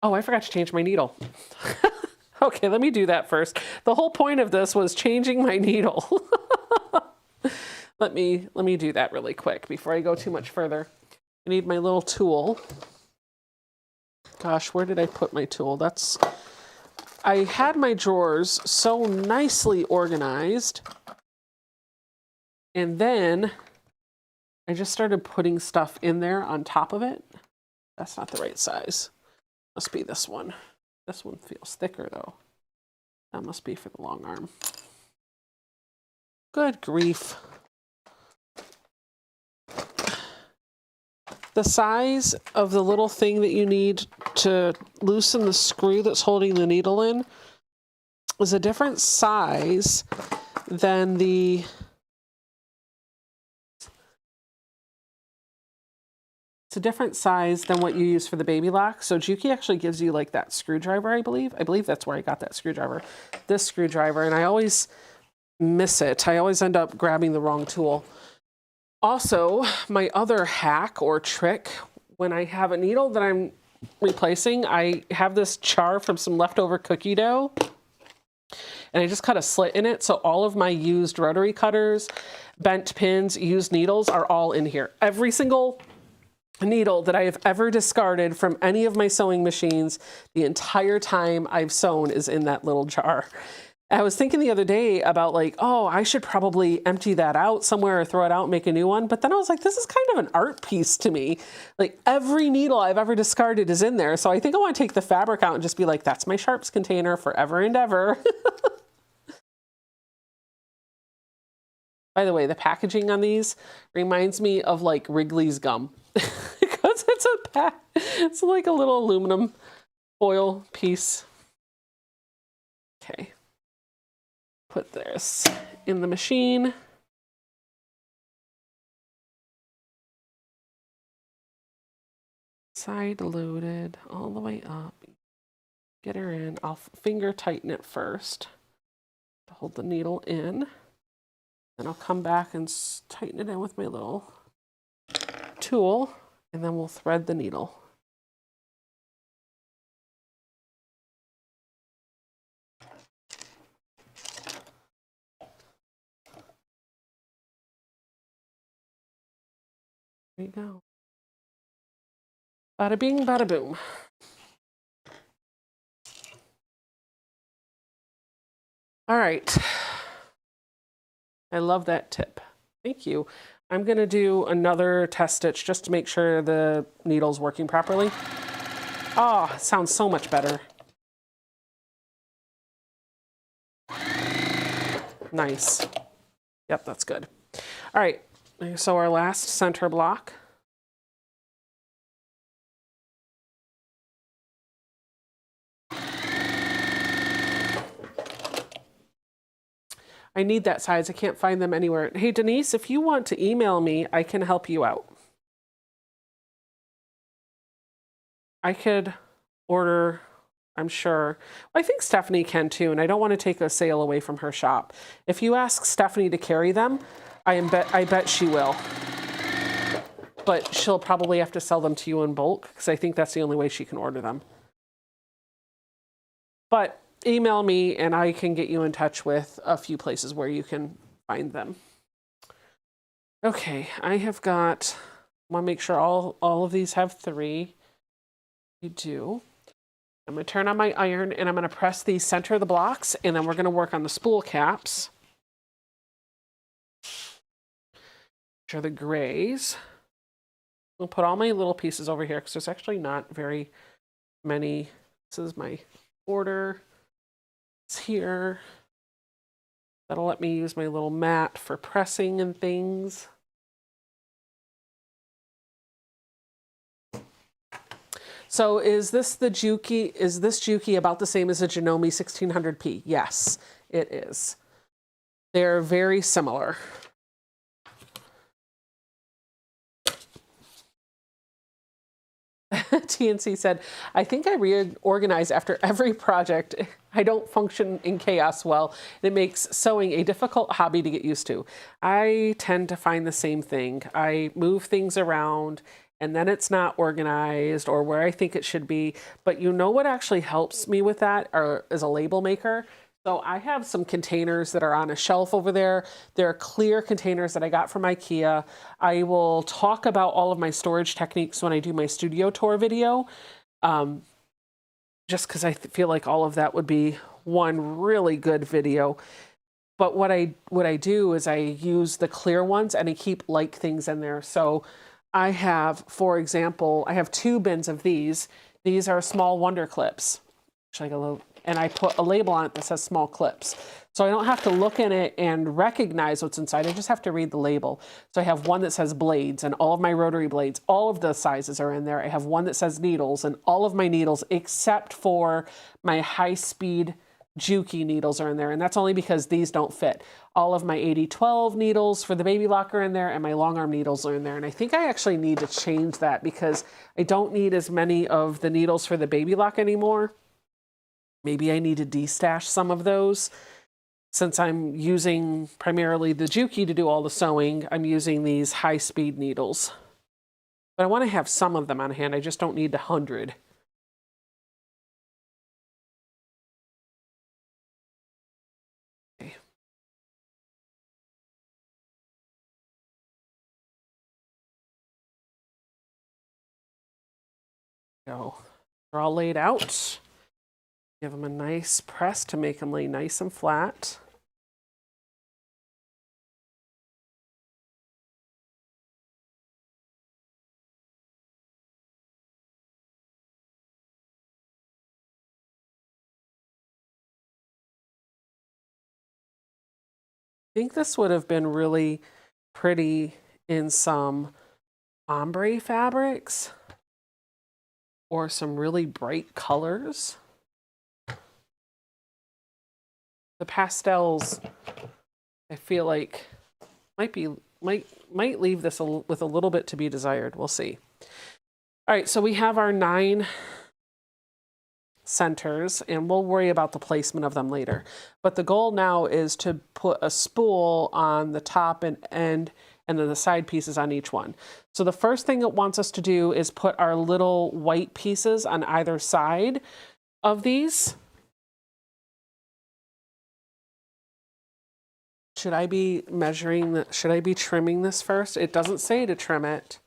Oh, I forgot to change my needle. Okay, let me do that first. The whole point of this was changing my needle. Let me do that really quick before I go too much further. I need my little tool. Gosh, where did I put my tool? I had my drawers so nicely organized, and then I just started putting stuff in there on top of it. That's not the right size. Must be this one. This one feels thicker though. That must be for the long arm. Good grief. The size of the little thing that you need to loosen the screw that's holding the needle in is a different size than the it's a different size than what you use for the baby lock. So Juki actually gives you like that screwdriver, I believe. I believe that's where I got that screwdriver. This screwdriver, and I always miss it. I always end up grabbing the wrong tool. Also, my other hack or trick, when I have a needle that I'm replacing, I have this char from some leftover cookie dough, and I just cut a slit in it. So all of my used rotary cutters, bent pins, used needles are all in here. Every single needle that I have ever discarded from any of my sewing machines the entire time I've sewn is in that little jar. I was thinking the other day about like, oh, I should probably empty that out somewhere or throw it out and make a new one. But then I was like, this is kind of an art piece to me. Like every needle I've ever discarded is in there. So I think I want to take the fabric out and just be like, that's my sharps container forever and ever. By the way, the packaging on these reminds me of like Wrigley's gum. Because it's like a little aluminum foil piece. Okay. Put this in the machine. Side loaded all the way up. Get her in. I'll finger tighten it first to hold the needle in. Then I'll come back and tighten it in with my little tool, and then we'll thread the needle. There you go. Bada bing, bada boom. All right. I love that tip. Thank you. I'm going to do another test stitch just to make sure the needle's working properly. Oh, it sounds so much better. Nice. Yep, that's good. All right. So our last center block. I need that size. I can't find them anywhere. Hey, Denise, if you want to email me, I can help you out. I could order, I'm sure. I think Stephanie can too, and I don't want to take a sale away from her shop. If you ask Stephanie to carry them, I bet she will. But she'll probably have to sell them to you in bulk, because I think that's the only way she can order them. But email me and I can get you in touch with a few places where you can find them. Okay, I have got, I want to make sure all of these have 3. You do. I'm going to turn on my iron and I'm going to press the center of the blocks, and then we're going to work on the spool caps, which are the grays. I'll put all my little pieces over here because there's actually not very many. This is my order. It's here. That'll let me use my little mat for pressing and things. So is this Juki about the same as a Janome 1600P? Yes, it is. They're very similar. TNC said, I think I reorganize after every project. I don't function in chaos well. It makes sewing a difficult hobby to get used to. I tend to find the same thing. I move things around and then it's not organized or where I think it should be. But you know what actually helps me with that is a label maker. So I have some containers that are on a shelf over there. They're clear containers that I got from IKEA. I will talk about all of my storage techniques when I do my studio tour video, just because I feel like all of that would be one really good video. But what I do is I use the clear ones and I keep like things in there. So I have, for example, I have 2 bins of these. These are small Wonder Clips. Like a little, and I put a label on it that says small clips. So I don't have to look in it and recognize what's inside. I just have to read the label. So I have one that says blades and all of my rotary blades, all of the sizes are in there. I have one that says needles and all of my needles except for my high-speed Juki needles are in there. And that's only because these don't fit. All of my 80-12 needles for the baby lock are in there and my long arm needles are in there. And I think I actually need to change that because I don't need as many of the needles for the baby lock anymore. Maybe I need to destash some of those. Since I'm using primarily the Juki to do all the sewing, I'm using these high-speed needles. But I want to have some of them on hand. I just don't need 100. Okay. Go. They're all laid out. Give them a nice press to make them lay nice and flat. I think this would have been really pretty in some ombre fabrics or some really bright colors. The pastels, I feel like might leave this with a little bit to be desired. We'll see. All right, so we have our 9 centers and we'll worry about the placement of them later. But the goal now is to put a spool on the top and end and then the side pieces on each one. So the first thing it wants us to do is put our little white pieces on either side of these. Should I be measuring should I be trimming this first? It doesn't say to trim it.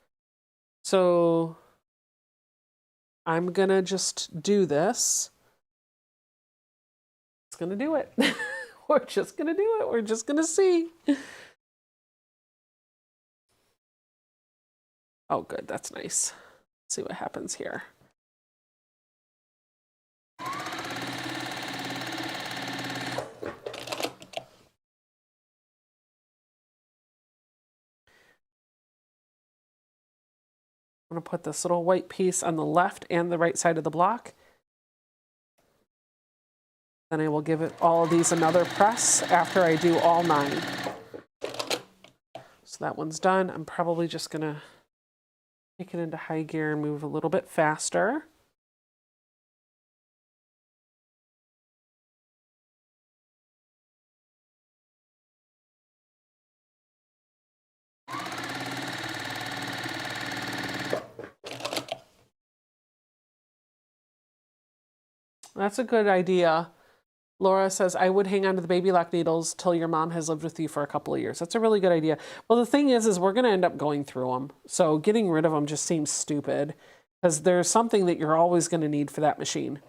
So I'm gonna just do this. It's gonna do it. We're just gonna do it. We're just gonna see. Oh, good, that's nice. Let's see what happens here. I'm going to put this little white piece on the left and the right side of the block. Then I will give it all of these another press after I do all 9. So that one's done. I'm probably just going to take it into high gear and move a little bit faster. That's a good idea. Laura says, I would hang on to the baby lock needles till your mom has lived with you for a couple of years. That's a really good idea. Well, the thing is we're going to end up going through them. So getting rid of them just seems stupid because there's something that you're always going to need for that machine.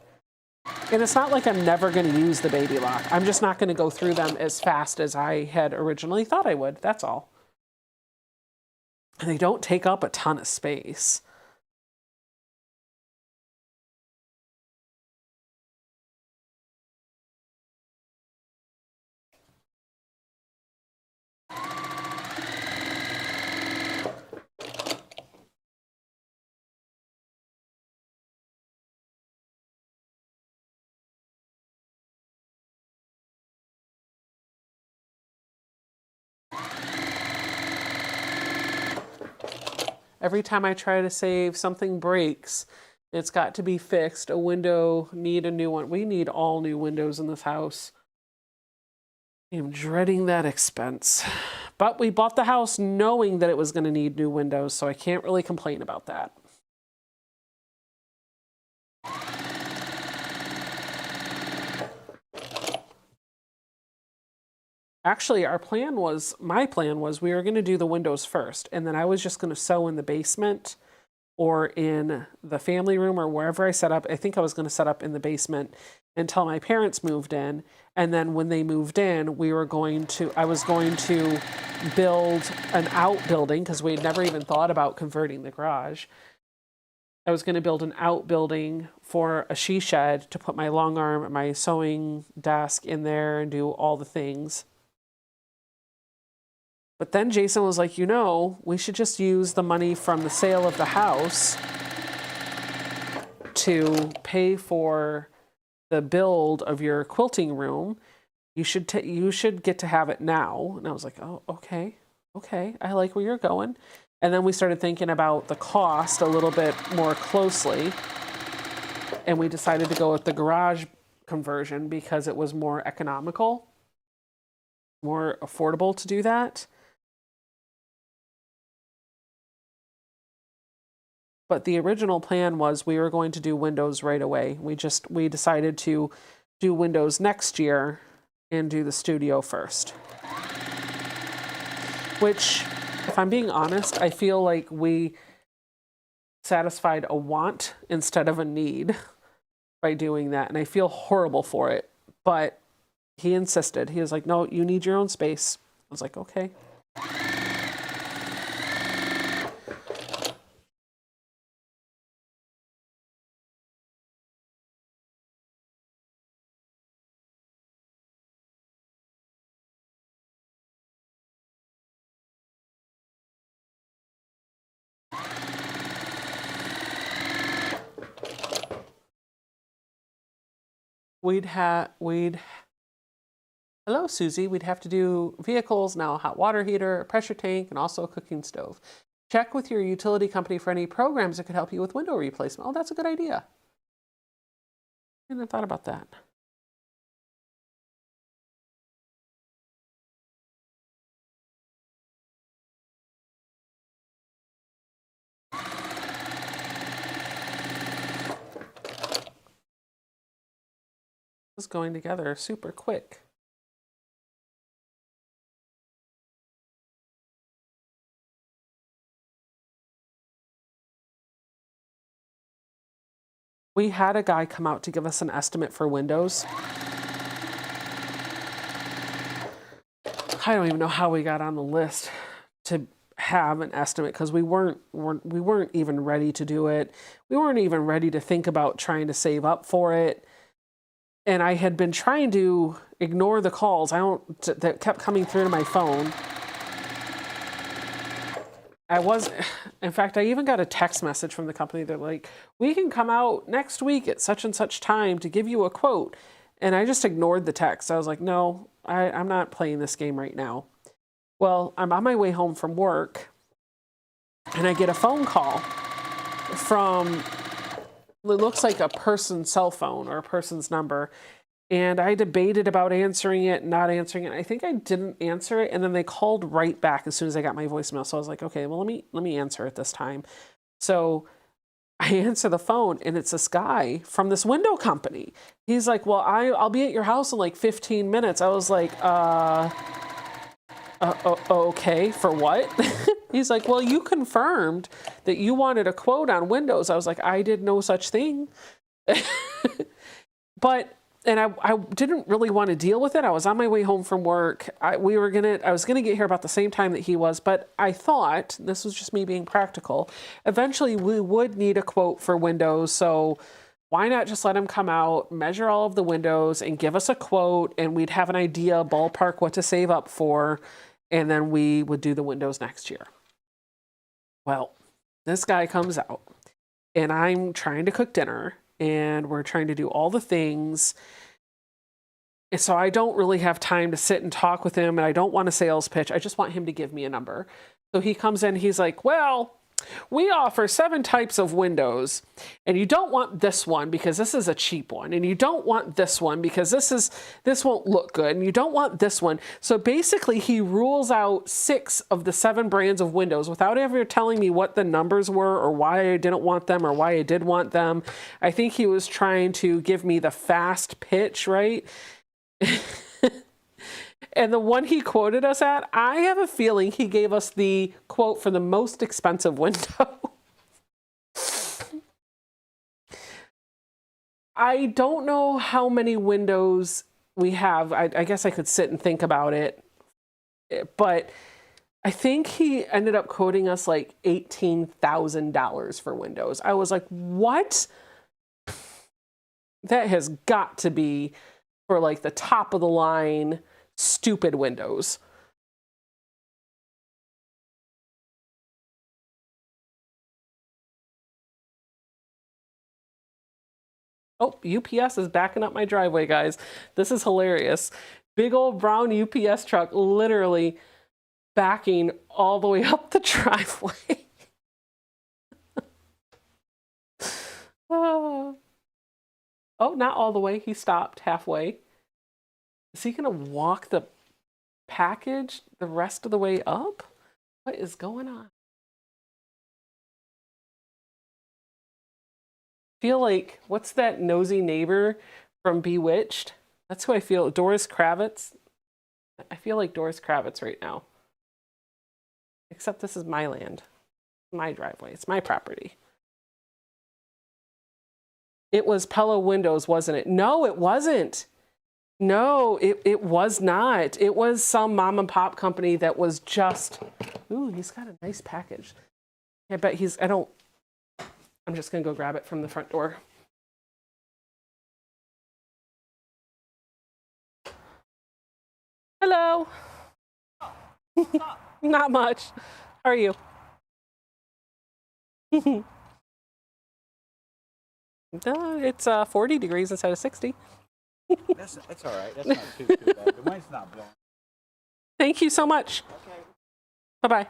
And it's not like I'm never going to use the baby lock. I'm just not going to go through them as fast as I had originally thought I would. That's all. And they don't take up a ton of space. Every time I try to save, something breaks. It's got to be fixed. A window, need a new one. We need all new windows in this house. I'm dreading that expense. But we bought the house knowing that it was going to need new windows, so I can't really complain about that. Actually, my plan was we were going to do the windows first, and then I was just going to sew in the basement or in the family room or wherever I set up. I think I was going to set up in the basement until my parents moved in. And then when they moved in, I was going to build an outbuilding because we had never even thought about converting the garage. I was going to build an outbuilding for a she shed to put my long arm, my sewing desk in there and do all the things. But then Jason was like, we should just use the money from the sale of the house to pay for the build of your quilting room. You should get to have it now. And I was like, oh, okay, I like where you're going. And then we started thinking about the cost a little bit more closely. And we decided to go with the garage conversion because it was more economical, more affordable to do that. But the original plan was we were going to do windows right away. We decided to do windows next year and do the studio first. Which, if I'm being honest, I feel like we satisfied a want instead of a need by doing that. And I feel horrible for it. But he insisted. He was like, no, you need your own space. I was like, okay. Hello, Susie. We'd have to do vehicles, now a hot water heater, a pressure tank, and also a cooking stove. Check with your utility company for any programs that could help you with window replacement. Oh, that's a good idea. I hadn't thought about that. This is going together super quick. We had a guy come out to give us an estimate for windows. I don't even know how we got on the list to have an estimate because we weren't even ready to do it. We weren't even ready to think about trying to save up for it. And I had been trying to ignore the calls that kept coming through to my phone. In fact, I even got a text message from the company. They're like, we can come out next week at such and such time to give you a quote. And I just ignored the text. I was like, no, I'm not playing this game right now. Well, I'm on my way home from work and I get a phone call from, it looks like a person's cell phone or a person's number. And I debated about answering it, not answering it. I think I didn't answer it. And then they called right back as soon as I got my voicemail. So I was like, okay, well, let me answer it this time. So I answer the phone and it's this guy from this window company. He's like, well, I'll be at your house in like 15 minutes. I was like, okay, for what? He's like, well, you confirmed that you wanted a quote on windows. I was like, I did no such thing. And I didn't really want to deal with it. I was on my way home from work. I was gonna get here about the same time that he was, but I thought, this was just me being practical, eventually we would need a quote for windows. So why not just let him come out, measure all of the windows and give us a quote, and we'd have an idea, ballpark, what to save up for, and then we would do the windows next year. Well, this guy comes out and I'm trying to cook dinner and we're trying to do all the things. And so I don't really have time to sit and talk with him, and I don't want a sales pitch. I just want him to give me a number. So he comes in, he's like, well, We offer 7 types of windows, and you don't want this one because this is a cheap one, and you don't want this one because this won't look good, and you don't want this one. So basically he rules out 6 of the 7 brands of windows without ever telling me what the numbers were or why I didn't want them or why I did want them. I think he was trying to give me the fast pitch, right? And the one he quoted us at, I have a feeling he gave us the quote for the most expensive window. I don't know how many windows we have. I guess I could sit and think about it. But I think he ended up quoting us like $18,000 for windows. I was like, what? That has got to be for like the top of the line stupid windows. Oh, UPS is backing up my driveway, guys. This is hilarious. Big old brown UPS truck literally backing all the way up the driveway. Oh, not all the way. He stopped halfway. Is he going to walk the package the rest of the way up? What is going on? Feel like, what's that nosy neighbor from Bewitched? That's who I feel. Doris Kravitz. I feel like Doris Kravitz right now. Except this is my land, my driveway. It's my property. It was Pella Windows, wasn't it? No, it wasn't. No, it was not. It was some mom and pop company that was just, ooh, he's got a nice package. I bet I'm just gonna go grab it from the front door. Hello. Not much. How are you? It's 40 degrees instead of 60. That's all right. That's not too bad. The wind's not blowing. Thank you so much. Okay. Bye-bye.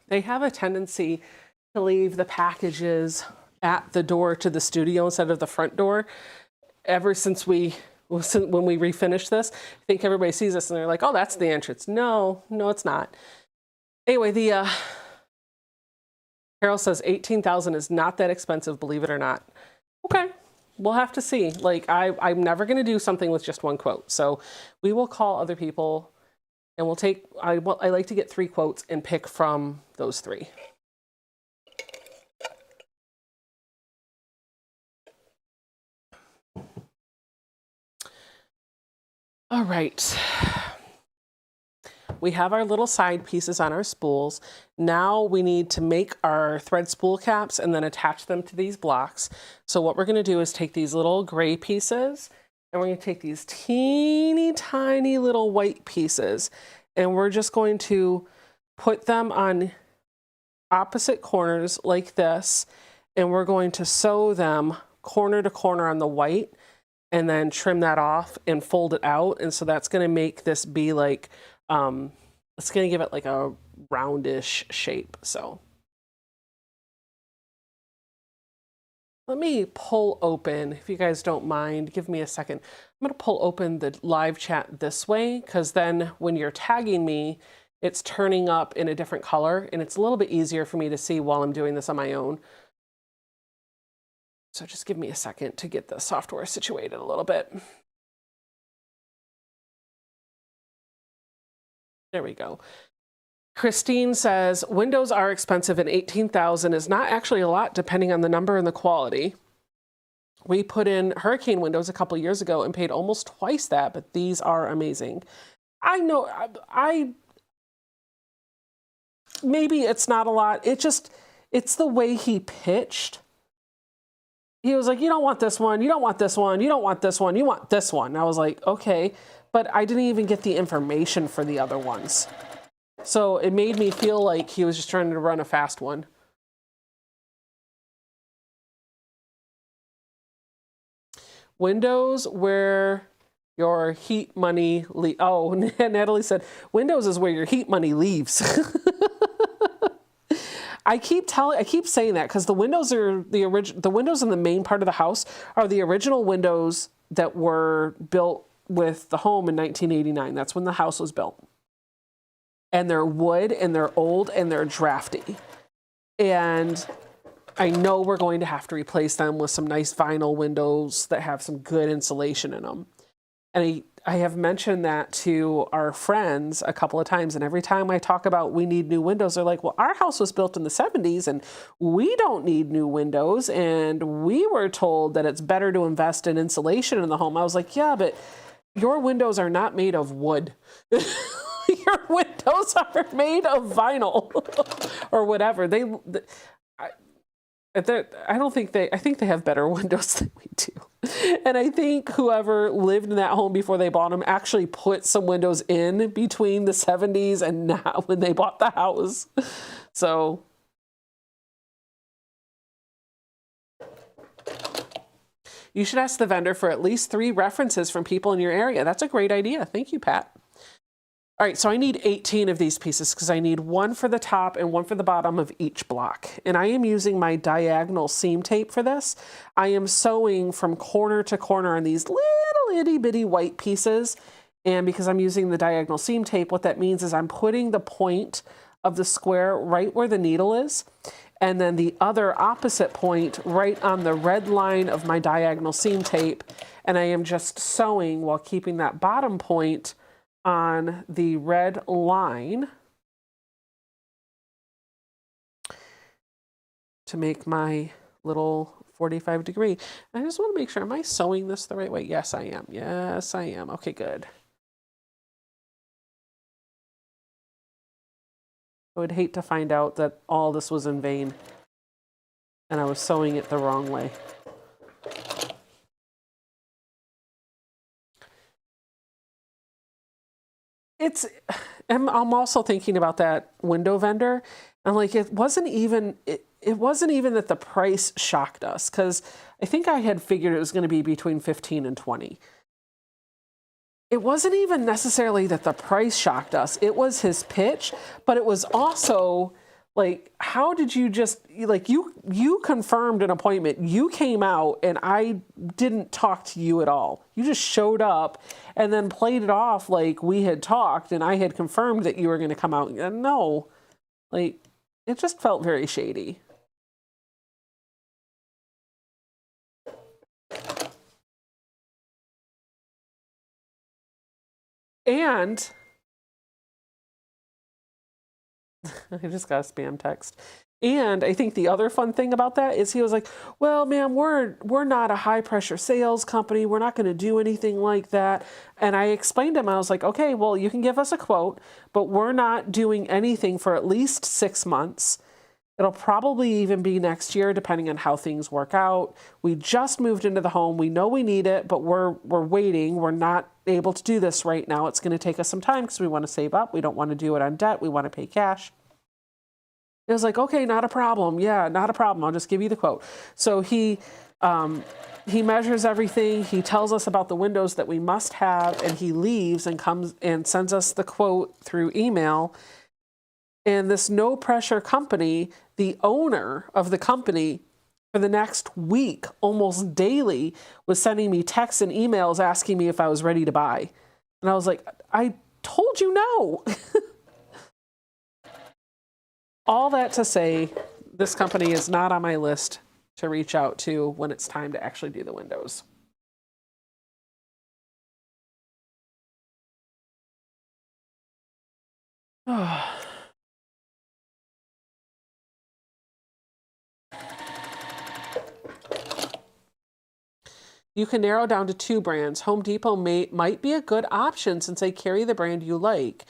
They have a tendency to leave the packages at the door to the studio instead of the front door. Ever since when we refinish this, I think everybody sees this and they're like, oh, that's the entrance. No, it's not. Anyway, Carol says 18,000 is not that expensive, believe it or not. Okay, we'll have to see. Like, I'm never going to do something with just one quote. So we will call other people and we'll take, I like to get 3 quotes and pick from those 3. All right. We have our little side pieces on our spools. Now we need to make our thread spool caps and then attach them to these blocks. So what we're going to do is take these little gray pieces and we're going to take these teeny tiny little white pieces and we're just going to put them on opposite corners like this, and we're going to sew them corner to corner on the white and then trim that off and fold it out. And so that's going to make this be like, it's going to give it like a roundish shape. So let me pull open, if you guys don't mind, give me a second. I'm going to pull open the live chat this way, because then when you're tagging me, it's turning up in a different color and it's a little bit easier for me to see while I'm doing this on my own. So just give me a second to get the software situated a little bit. There we go. Christine says, windows are expensive and 18,000 is not actually a lot depending on the number and the quality. We put in hurricane windows a couple years ago and paid almost twice that, but these are amazing. I know, maybe it's not a lot. It's the way he pitched. He was like, you don't want this one, you don't want this one, you don't want this one, you want this one. And I was like, okay, but I didn't even get the information for the other ones. So it made me feel like he was just trying to run a fast one. Windows where your heat money oh, Natalie said, Windows is where your heat money leaves. I keep saying that because the windows are the windows in the main part of the house are the original windows that were built with the home in 1989. That's when the house was built. And they're wood and they're old and they're drafty. And I know we're going to have to replace them with some nice vinyl windows that have some good insulation in them. And I have mentioned that to our friends a couple of times. And every time I talk about we need new windows, they're like, well, our house was built in the 70s and we don't need new windows. And we were told that it's better to invest in insulation in the home. I was like, yeah, but your windows are not made of wood. Your windows are made of vinyl or whatever. I think they have better windows than we do. And I think whoever lived in that home before they bought them actually put some windows in between the 70s and now when they bought the house. So you should ask the vendor for at least 3 references from people in your area. That's a great idea. Thank you, Pat. All right, so I need 18 of these pieces because I need 1 for the top and 1 for the bottom of each block. And I am using my diagonal seam tape for this. I am sewing from corner to corner on these little itty bitty white pieces. And because I'm using the diagonal seam tape, what that means is I'm putting the point of the square right where the needle is. And then the other opposite point right on the red line of my diagonal seam tape. And I am just sewing while keeping that bottom point on the red line to make my little 45 degree. I just want to make sure, am I sewing this the right way? Yes, I am. Yes, I am. Okay, good. I would hate to find out that all this was in vain and I was sewing it the wrong way. I'm also thinking about that window vendor. And like, it wasn't even that the price shocked us, because I think I had figured it was going to be between 15 and 20. It wasn't even necessarily that the price shocked us. It was his pitch, but it was also like, how did you just, like, you confirmed an appointment, you came out and I didn't talk to you at all. You just showed up and then played it off like we had talked and I had confirmed that you were going to come out. And no, like, it just felt very shady. And I just got a spam text. And I think the other fun thing about that is he was like, well, ma'am, we're not a high pressure sales company. We're not going to do anything like that. And I explained to him, I was like, okay, well, you can give us a quote, but we're not doing anything for at least 6 months. It'll probably even be next year, depending on how things work out. We just moved into the home. We know we need it, but we're waiting. We're not able to do this right now. It's going to take us some time because we want to save up. We don't want to do it on debt. We want to pay cash. It was like, okay, not a problem. Yeah, not a problem. I'll just give you the quote. So he measures everything. He tells us about the windows that we must have, and he leaves and comes and sends us the quote through email. And this no pressure company, the owner of the company, for the next week, almost daily, was sending me texts and emails asking me if I was ready to buy. And I was like, I told you no. All that to say, this company is not on my list to reach out to when it's time to actually do the windows. You can narrow down to 2 brands. Home Depot might be a good option since they carry the brand you like.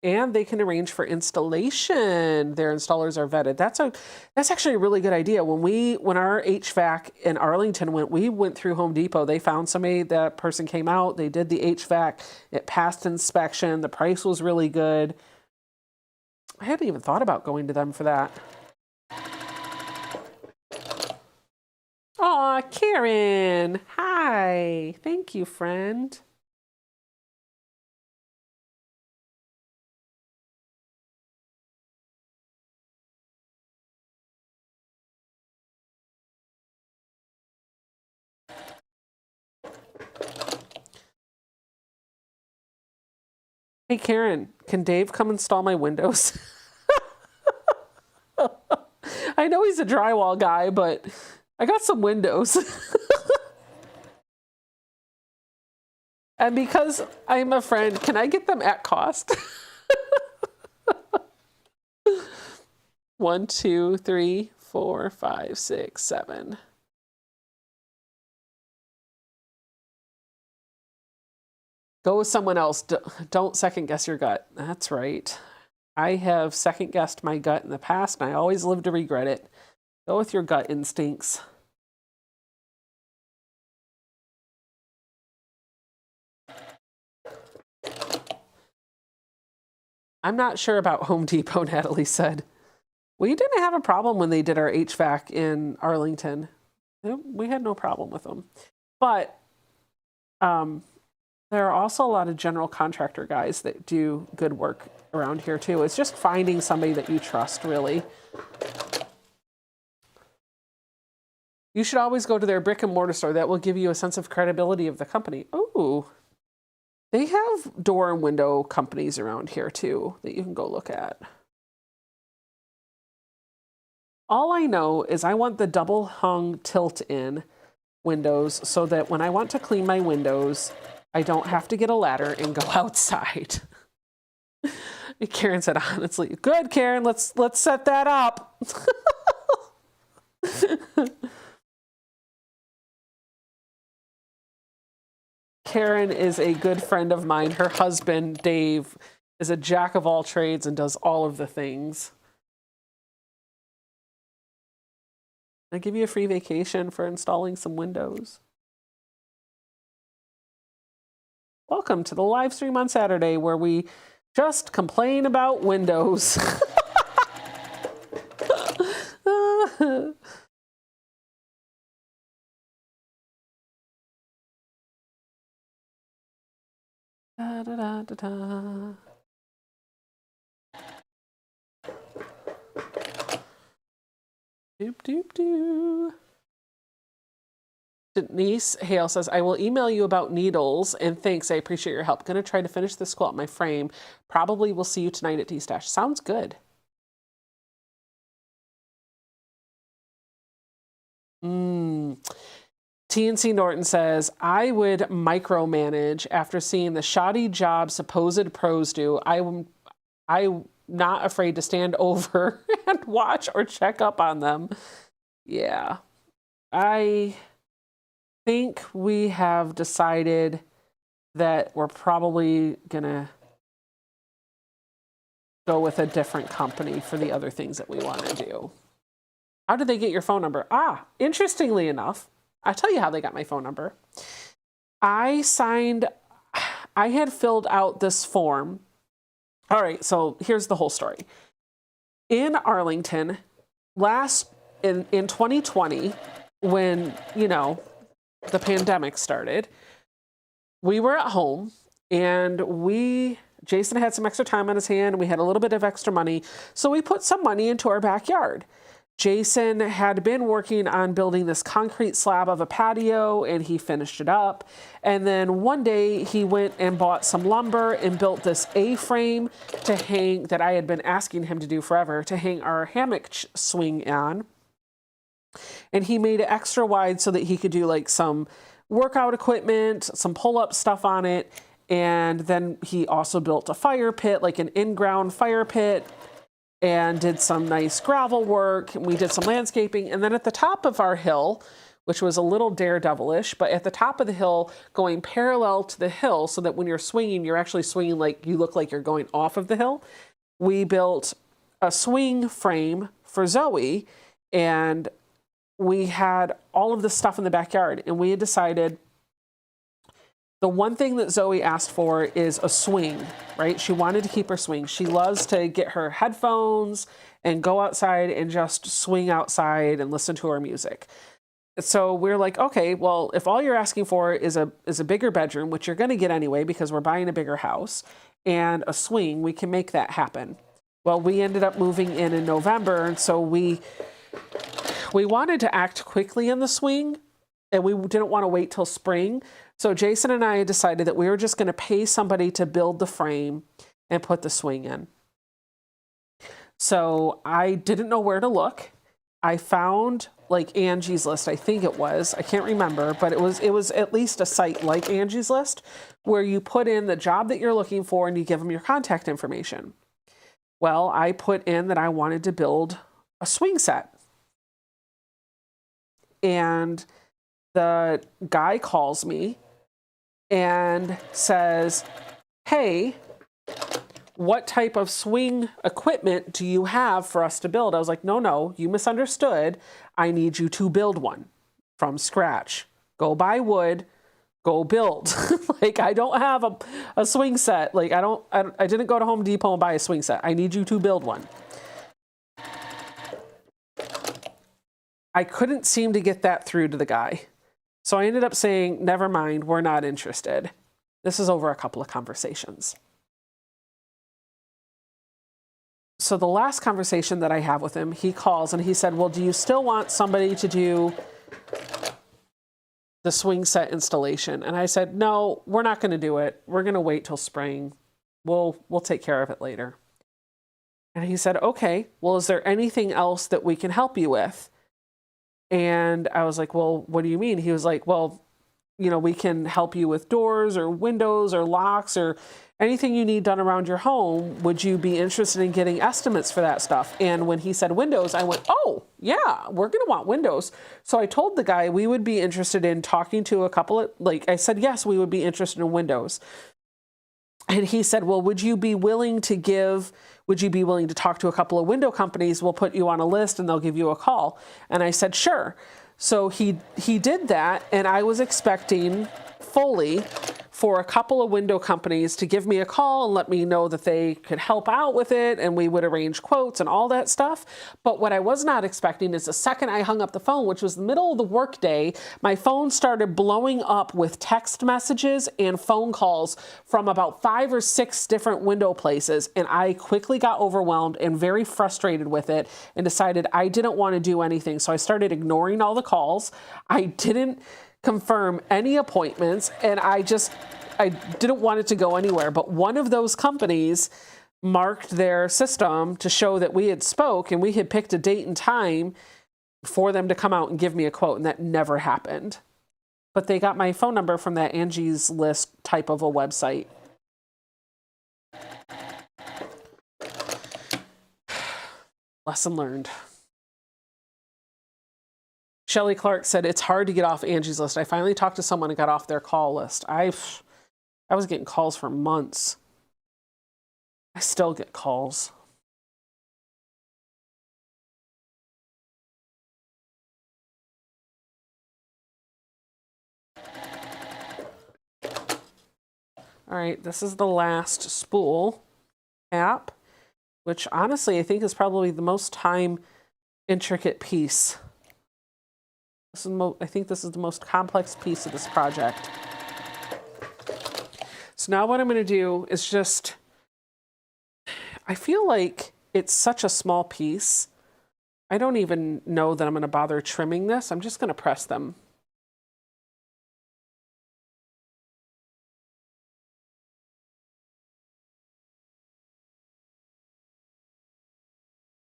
And they can arrange for installation. Their installers are vetted. That's actually a really good idea. When our HVAC in Arlington we went through Home Depot. They found somebody, that person came out, they did the HVAC, it passed inspection, the price was really good. I hadn't even thought about going to them for that. Aw, Karen, hi. Hi. Thank you, friend. Hey, Karen, can Dave come install my windows? I know he's a drywall guy, but I got some windows. And because I'm a friend, can I get them at cost? 1, 2, 3, 4, 5, 6, 7. Go with someone else. Don't second guess your gut. That's right. I have second guessed my gut in the past, and I always live to regret it. Go with your gut instincts. I'm not sure about Home Depot, Natalie said. We didn't have a problem when they did our HVAC in Arlington. We had no problem with them. But there are also a lot of general contractor guys that do good work around here too. It's just finding somebody that you trust, really. You should always go to their brick and mortar store. That will give you a sense of credibility of the company. Oh, they have door and window companies around here too that you can go look at. All I know is I want the double hung tilt-in windows so that when I want to clean my windows, I don't have to get a ladder and go outside. Karen said, honestly, good, Karen, let's set that up. Karen is a good friend of mine. Her husband, Dave, is a jack of all trades and does all of the things. I give you a free vacation for installing some windows. Welcome to the live stream on Saturday where we just complain about windows. Da, da, da, da, da. Doop, doop, doo. Denise Hale says, I will email you about needles and thanks. I appreciate your help. Going to try to finish this quilt in my frame. Probably will see you tonight at D-Stash. Sounds good. TNC Norton says, I would micromanage after seeing the shoddy job supposed pros do. I'm not afraid to stand over and watch or check up on them. Yeah. I think we have decided that we're probably gonna go with a different company for the other things that we want to do. How did they get your phone number? Interestingly enough, I'll tell you how they got my phone number. I had filled out this form. All right, so here's the whole story. In Arlington, in 2020, when, the pandemic started, we were at home and Jason had some extra time on his hand. We had a little bit of extra money. So we put some money into our backyard. Jason had been working on building this concrete slab of a patio and he finished it up. And then one day he went and bought some lumber and built this A-frame to hang that I had been asking him to do forever, to hang our hammock swing on. And he made it extra wide so that he could do like some workout equipment, some pull-up stuff on it. And then he also built a fire pit, like an in-ground fire pit, and did some nice gravel work. We did some landscaping. And then at the top of our hill, which was a little daredevilish, but at the top of the hill, going parallel to the hill so that when you're swinging, you're actually swinging like you look like you're going off of the hill. We built a swing frame for Zoe, and we had all of this stuff in the backyard. And we had decided the one thing that Zoe asked for is a swing, right? She wanted to keep her swing. She loves to get her headphones and go outside and just swing outside and listen to her music. So we're like, okay, well, if all you're asking for is a bigger bedroom, which you're going to get anyway because we're buying a bigger house, and a swing, we can make that happen. Well, we ended up moving in November, and so we wanted to act quickly in the swing, and we didn't want to wait till spring. So Jason and I decided that we were just going to pay somebody to build the frame and put the swing in. So I didn't know where to look. I found like Angie's List, I think it was. I can't remember, but it was at least a site like Angie's List where you put in the job that you're looking for and you give them your contact information. Well, I put in that I wanted to build a swing set. And the guy calls me and says, hey, what type of swing equipment do you have for us to build? I was like, no, you misunderstood. I need you to build one from scratch. Go buy wood, go build. Like, I don't have a swing set. Like, I didn't go to Home Depot and buy a swing set. I need you to build one. I couldn't seem to get that through to the guy. So I ended up saying, never mind, we're not interested. This is over a couple of conversations. So the last conversation that I have with him, he calls and he said, well, do you still want somebody to do the swing set installation? And I said, no, we're not going to do it. We're going to wait till spring. We'll take care of it later. And he said, okay, well, is there anything else that we can help you with? And I was like, well, what do you mean? He was like, well, we can help you with doors or windows or locks or anything you need done around your home. Would you be interested in getting estimates for that stuff? And when he said windows, I went, oh, yeah, we're going to want windows. So I told the guy we would be interested in talking to a couple of, I said, yes, we would be interested in windows. And he said, well, would you be willing to talk to a couple of window companies? We'll put you on a list and they'll give you a call. And I said, sure. So he did that, and I was expecting fully for a couple of window companies to give me a call and let me know that they could help out with it and we would arrange quotes and all that stuff. But what I was not expecting is the second I hung up the phone, which was the middle of the workday, my phone started blowing up with text messages and phone calls from about 5 or 6 different window places. And I quickly got overwhelmed and very frustrated with it and decided I didn't want to do anything. So I started ignoring all the calls. I didn't confirm any appointments, and I didn't want it to go anywhere. But one of those companies marked their system to show that we had spoke and we had picked a date and time for them to come out and give me a quote, and that never happened. But they got my phone number from that Angie's List type of a website. Lesson learned. Shelly Clark said, it's hard to get off Angie's List. I finally talked to someone and got off their call list. I was getting calls for months. I still get calls. All right, this is the last spool app, which honestly I think is probably the most time intricate piece. I think this is the most complex piece of this project. So now what I'm going to do is just, I feel like it's such a small piece. I don't even know that I'm going to bother trimming this. I'm just going to press them.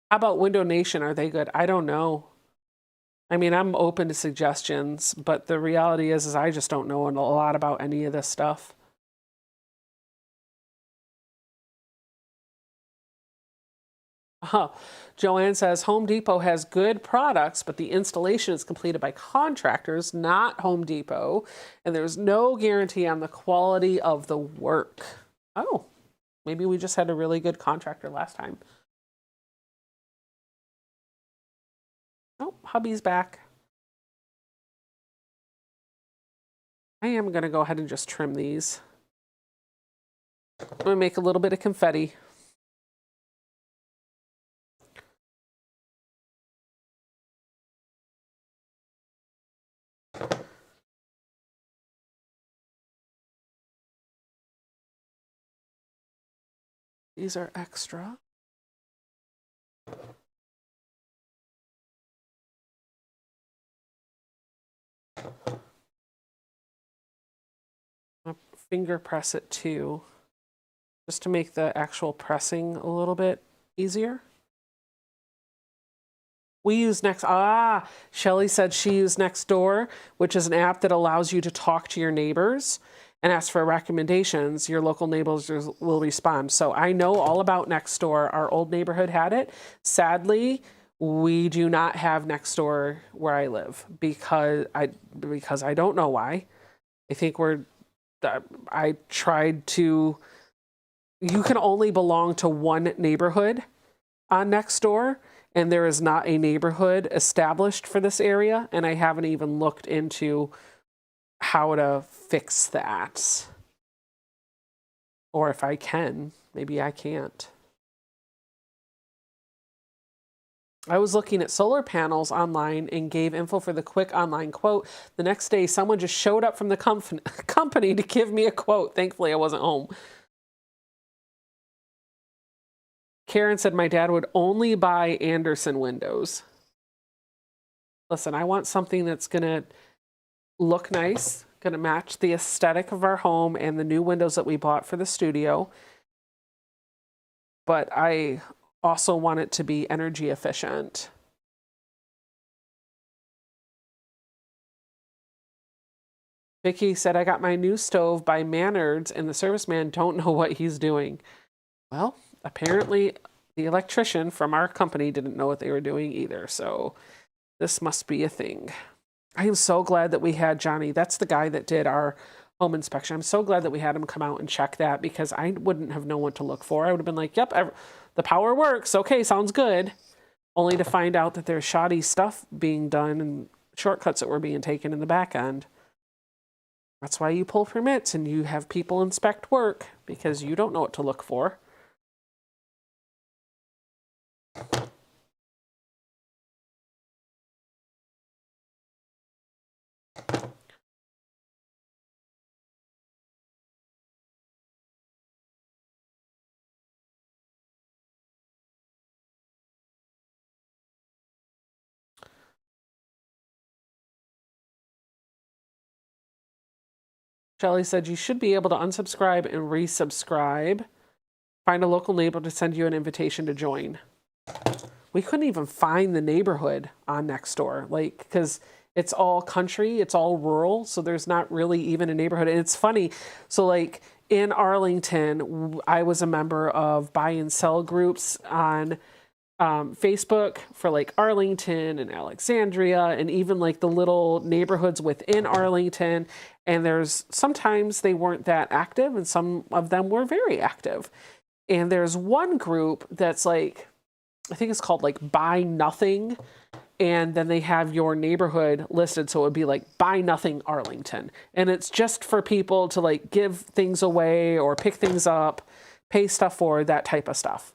How about Window Nation? Are they good? I don't know. I mean, I'm open to suggestions, but the reality is I just don't know a lot about any of this stuff. Joanne says, Home Depot has good products, but the installation is completed by contractors, not Home Depot, and there's no guarantee on the quality of the work. Oh, maybe we just had a really good contractor last time. Oh, hubby's back. I am going to go ahead and just trim these. I'm going to make a little bit of confetti. These are extra. I'll finger press it too, just to make the actual pressing a little bit easier. We use Shelly said she used Nextdoor, which is an app that allows you to talk to your neighbors and ask for recommendations. Your local neighbors will respond. So I know all about Nextdoor. Our old neighborhood had it. Sadly, we do not have Nextdoor where I live because I don't know why. I think I tried to, you can only belong to one neighborhood on Nextdoor, and there is not a neighborhood established for this area, and I haven't even looked into how to fix that. Or if I can, maybe I can't. I was looking at solar panels online and gave info for the quick online quote. The next day, someone just showed up from the company to give me a quote. Thankfully, I wasn't home. Karen said my dad would only buy Anderson windows. Listen, I want something that's going to look nice, going to match the aesthetic of our home and the new windows that we bought for the studio. But I also want it to be energy efficient. Vicky said, I got my new stove by Maynard's and the serviceman don't know what he's doing. Well, apparently the electrician from our company didn't know what they were doing either. So this must be a thing. I am so glad that we had Johnny. That's the guy that did our home inspection. I'm so glad that we had him come out and check that because I wouldn't have known what to look for. I would have been like, yep, the power works. Okay, sounds good. Only to find out that there's shoddy stuff being done and shortcuts that were being taken in the back end. That's why you pull permits and you have people inspect work because you don't know what to look for. Shelly said you should be able to unsubscribe and resubscribe. Find a local neighbor to send you an invitation to join. We couldn't even find the neighborhood on Nextdoor, like, because it's all country, it's all rural, so there's not really even a neighborhood. And it's funny, so like in Arlington, I was a member of buy and sell groups on Facebook for like Arlington and Alexandria and even like the little neighborhoods within Arlington. And there's sometimes they weren't that active and some of them were very active. And there's one group that's like, I think it's called like Buy Nothing. And then they have your neighborhood listed. So it would be like Buy Nothing Arlington. And it's just for people to like give things away or pick things up, pay stuff for, that type of stuff.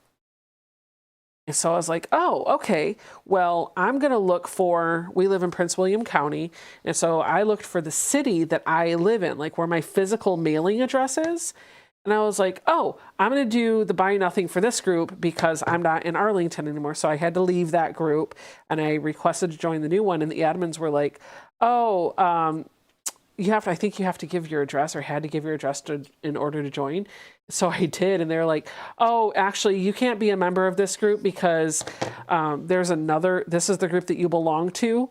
And so I was like, oh, okay, well, I'm going to look for, we live in Prince William County. And so I looked for the city that I live in, like where my physical mailing address is. And I was like, oh, I'm going to do the Buy Nothing for this group because I'm not in Arlington anymore. So I had to leave that group and I requested to join the new one. And the admins were like, oh, I think you have to give your address or had to give your address in order to join. So I did. And they're like, oh, actually, you can't be a member of this group because this is the group that you belong to.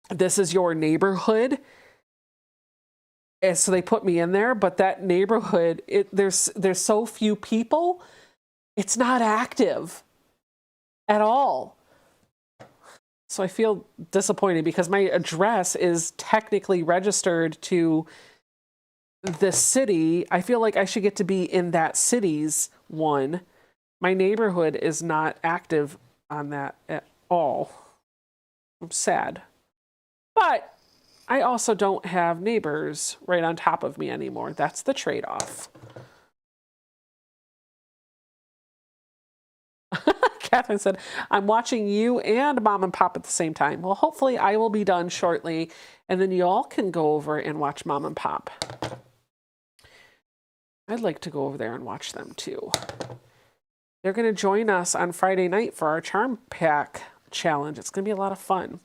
This is your neighborhood. And so they put me in there, but that neighborhood, there's so few people, it's not active at all. So I feel disappointed because my address is technically registered to the city. I feel like I should get to be in that city's one. My neighborhood is not active on that at all. I'm sad. But I also don't have neighbors right on top of me anymore. That's the trade-off. Catherine said, I'm watching you and Mom and Pop at the same time. Well, hopefully I will be done shortly, and then you all can go over and watch Mom and Pop. I'd like to go over there and watch them too. They're going to join us on Friday night for our charm pack challenge. It's going to be a lot of fun.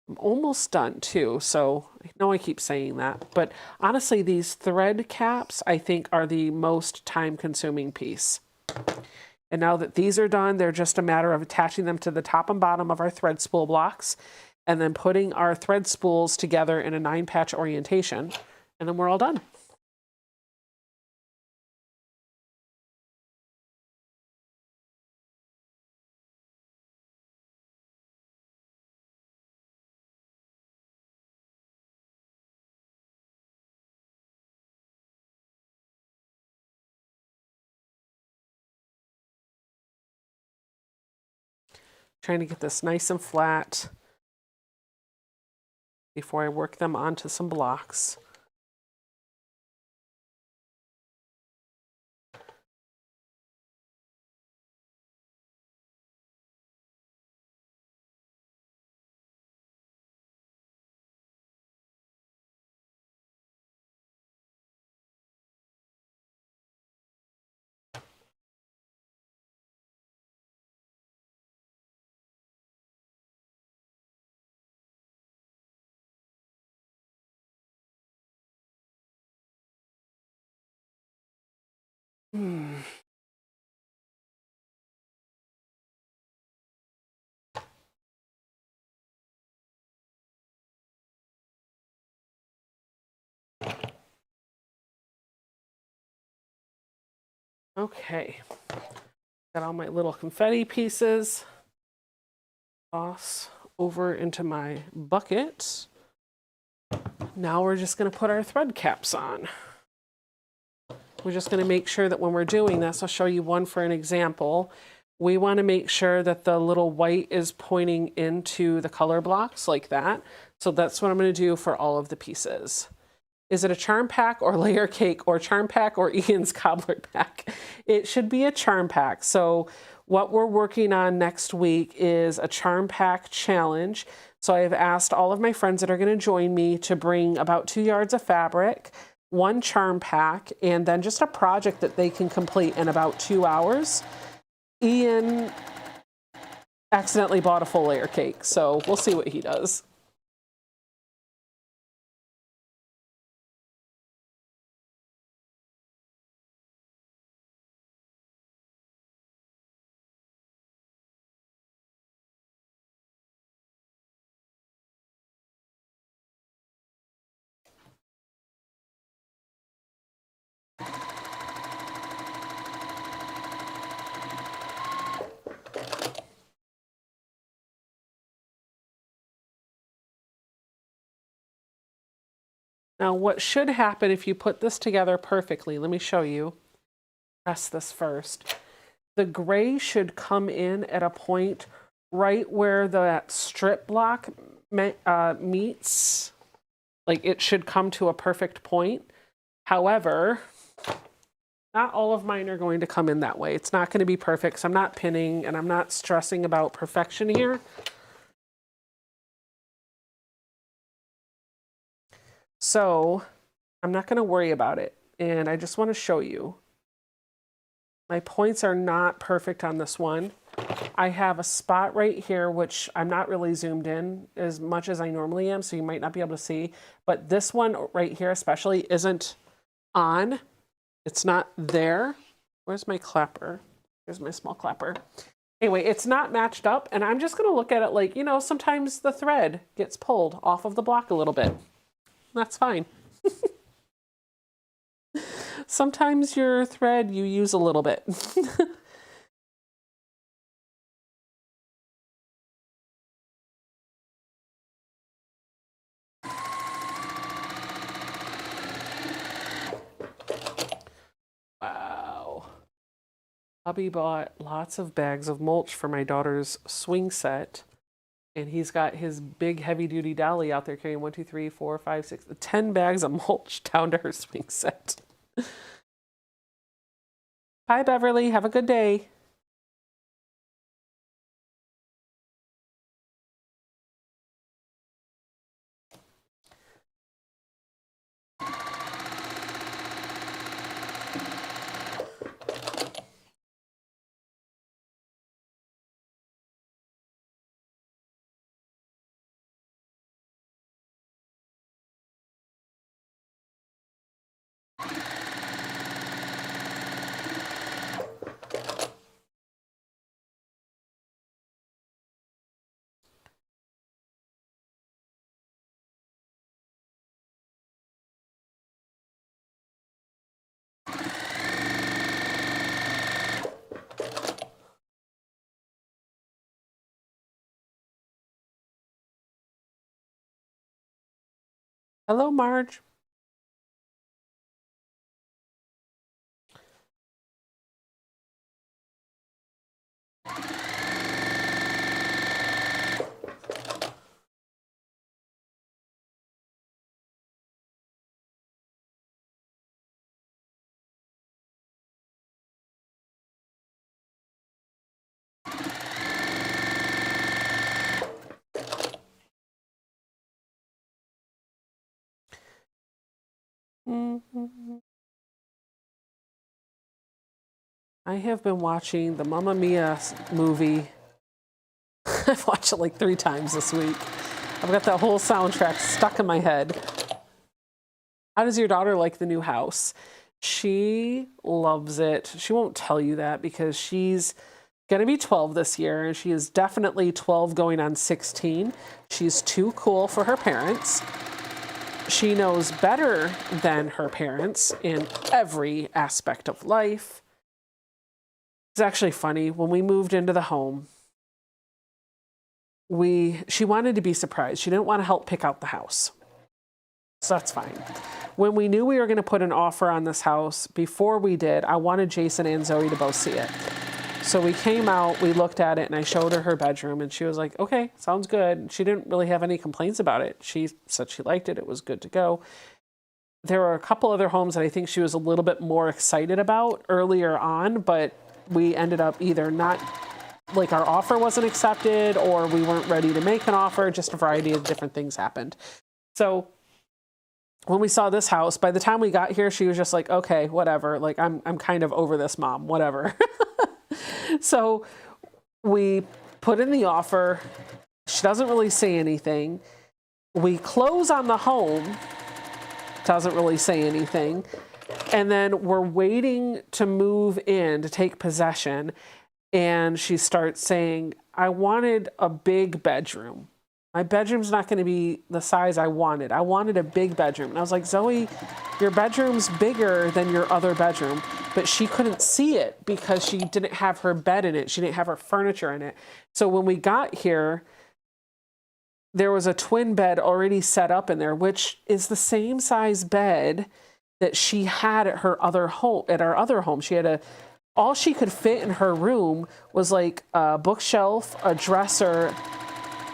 I'm almost done too, so I know I keep saying that, but honestly, these thread caps I think are the most time-consuming piece. And now that these are done, they're just a matter of attaching them to the top and bottom of our thread spool blocks and then putting our thread spools together in a 9-patch orientation, and then we're all done. Trying to get this nice and flat before I work them onto some blocks. Okay, got all my little confetti pieces. Toss over into my bucket. Now we're just going to put our thread caps on. We're just going to make sure that when we're doing this, I'll show you one for an example. We want to make sure that the little white is pointing into the color blocks like that. So that's what I'm going to do for all of the pieces. Is it a charm pack or layer cake or charm pack or Ian's cobbler pack? It should be a charm pack. So what we're working on next week is a charm pack challenge. So I have asked all of my friends that are going to join me to bring about 2 yards of fabric, 1 charm pack, and then just a project that they can complete in about 2 hours. Ian accidentally bought a full layer cake, so we'll see what he does. Now, what should happen if you put this together perfectly, let me show you. Press this first. The gray should come in at a point right where that strip block meets. Like, it should come to a perfect point. However, not all of mine are going to come in that way. It's not going to be perfect, so I'm not pinning and I'm not stressing about perfection here. So I'm not going to worry about it. And I just want to show you. My points are not perfect on this one. I have a spot right here, which I'm not really zoomed in as much as I normally am, so you might not be able to see. But this one right here especially isn't on. It's not there. Where's my clapper? Here's my small clapper. Anyway, it's not matched up, and I'm just going to look at it like, you know, sometimes the thread gets pulled off of the block a little bit. That's fine. Sometimes your thread you use a little bit. Wow. Hubby bought lots of bags of mulch for my daughter's swing set. And he's got his big heavy duty dolly out there carrying 1, 2, 3, 4, 5, 6, 10 bags of mulch down to her swing set. Bye, Beverly. Have a good day. Hello, Marge. I have been watching the Mamma Mia movie. I've watched it like 3 times this week. I've got that whole soundtrack stuck in my head. How does your daughter like the new house? She loves it. She won't tell you that because she's going to be 12 this year, and she is definitely 12 going on 16. She's too cool for her parents. She knows better than her parents in every aspect of life. It's actually funny. When we moved into the home, she wanted to be surprised. She didn't want to help pick out the house. So that's fine. When we knew we were going to put an offer on this house, before we did, I wanted Jason and Zoe to both see it. So we came out, we looked at it, and I showed her bedroom, and she was like, okay, sounds good. She didn't really have any complaints about it. She said she liked it. It was good to go. There were a couple other homes that I think she was a little bit more excited about earlier on, but we ended up either not, like our offer wasn't accepted, or we weren't ready to make an offer. Just a variety of different things happened. So when we saw this house, by the time we got here, she was just like, okay, whatever. Like, I'm kind of over this, Mom, whatever. So we put in the offer. She doesn't really say anything. We close on the home. Doesn't really say anything. And then we're waiting to move in to take possession. And she starts saying, I wanted a big bedroom. My bedroom's not going to be the size I wanted. I wanted a big bedroom. And I was like, Zoe, your bedroom's bigger than your other bedroom. But she couldn't see it because she didn't have her bed in it. She didn't have her furniture in it. So when we got here, there was a twin bed already set up in there, which is the same size bed that she had at her other home. At our other home, she had all she could fit in her room was like a bookshelf, a dresser,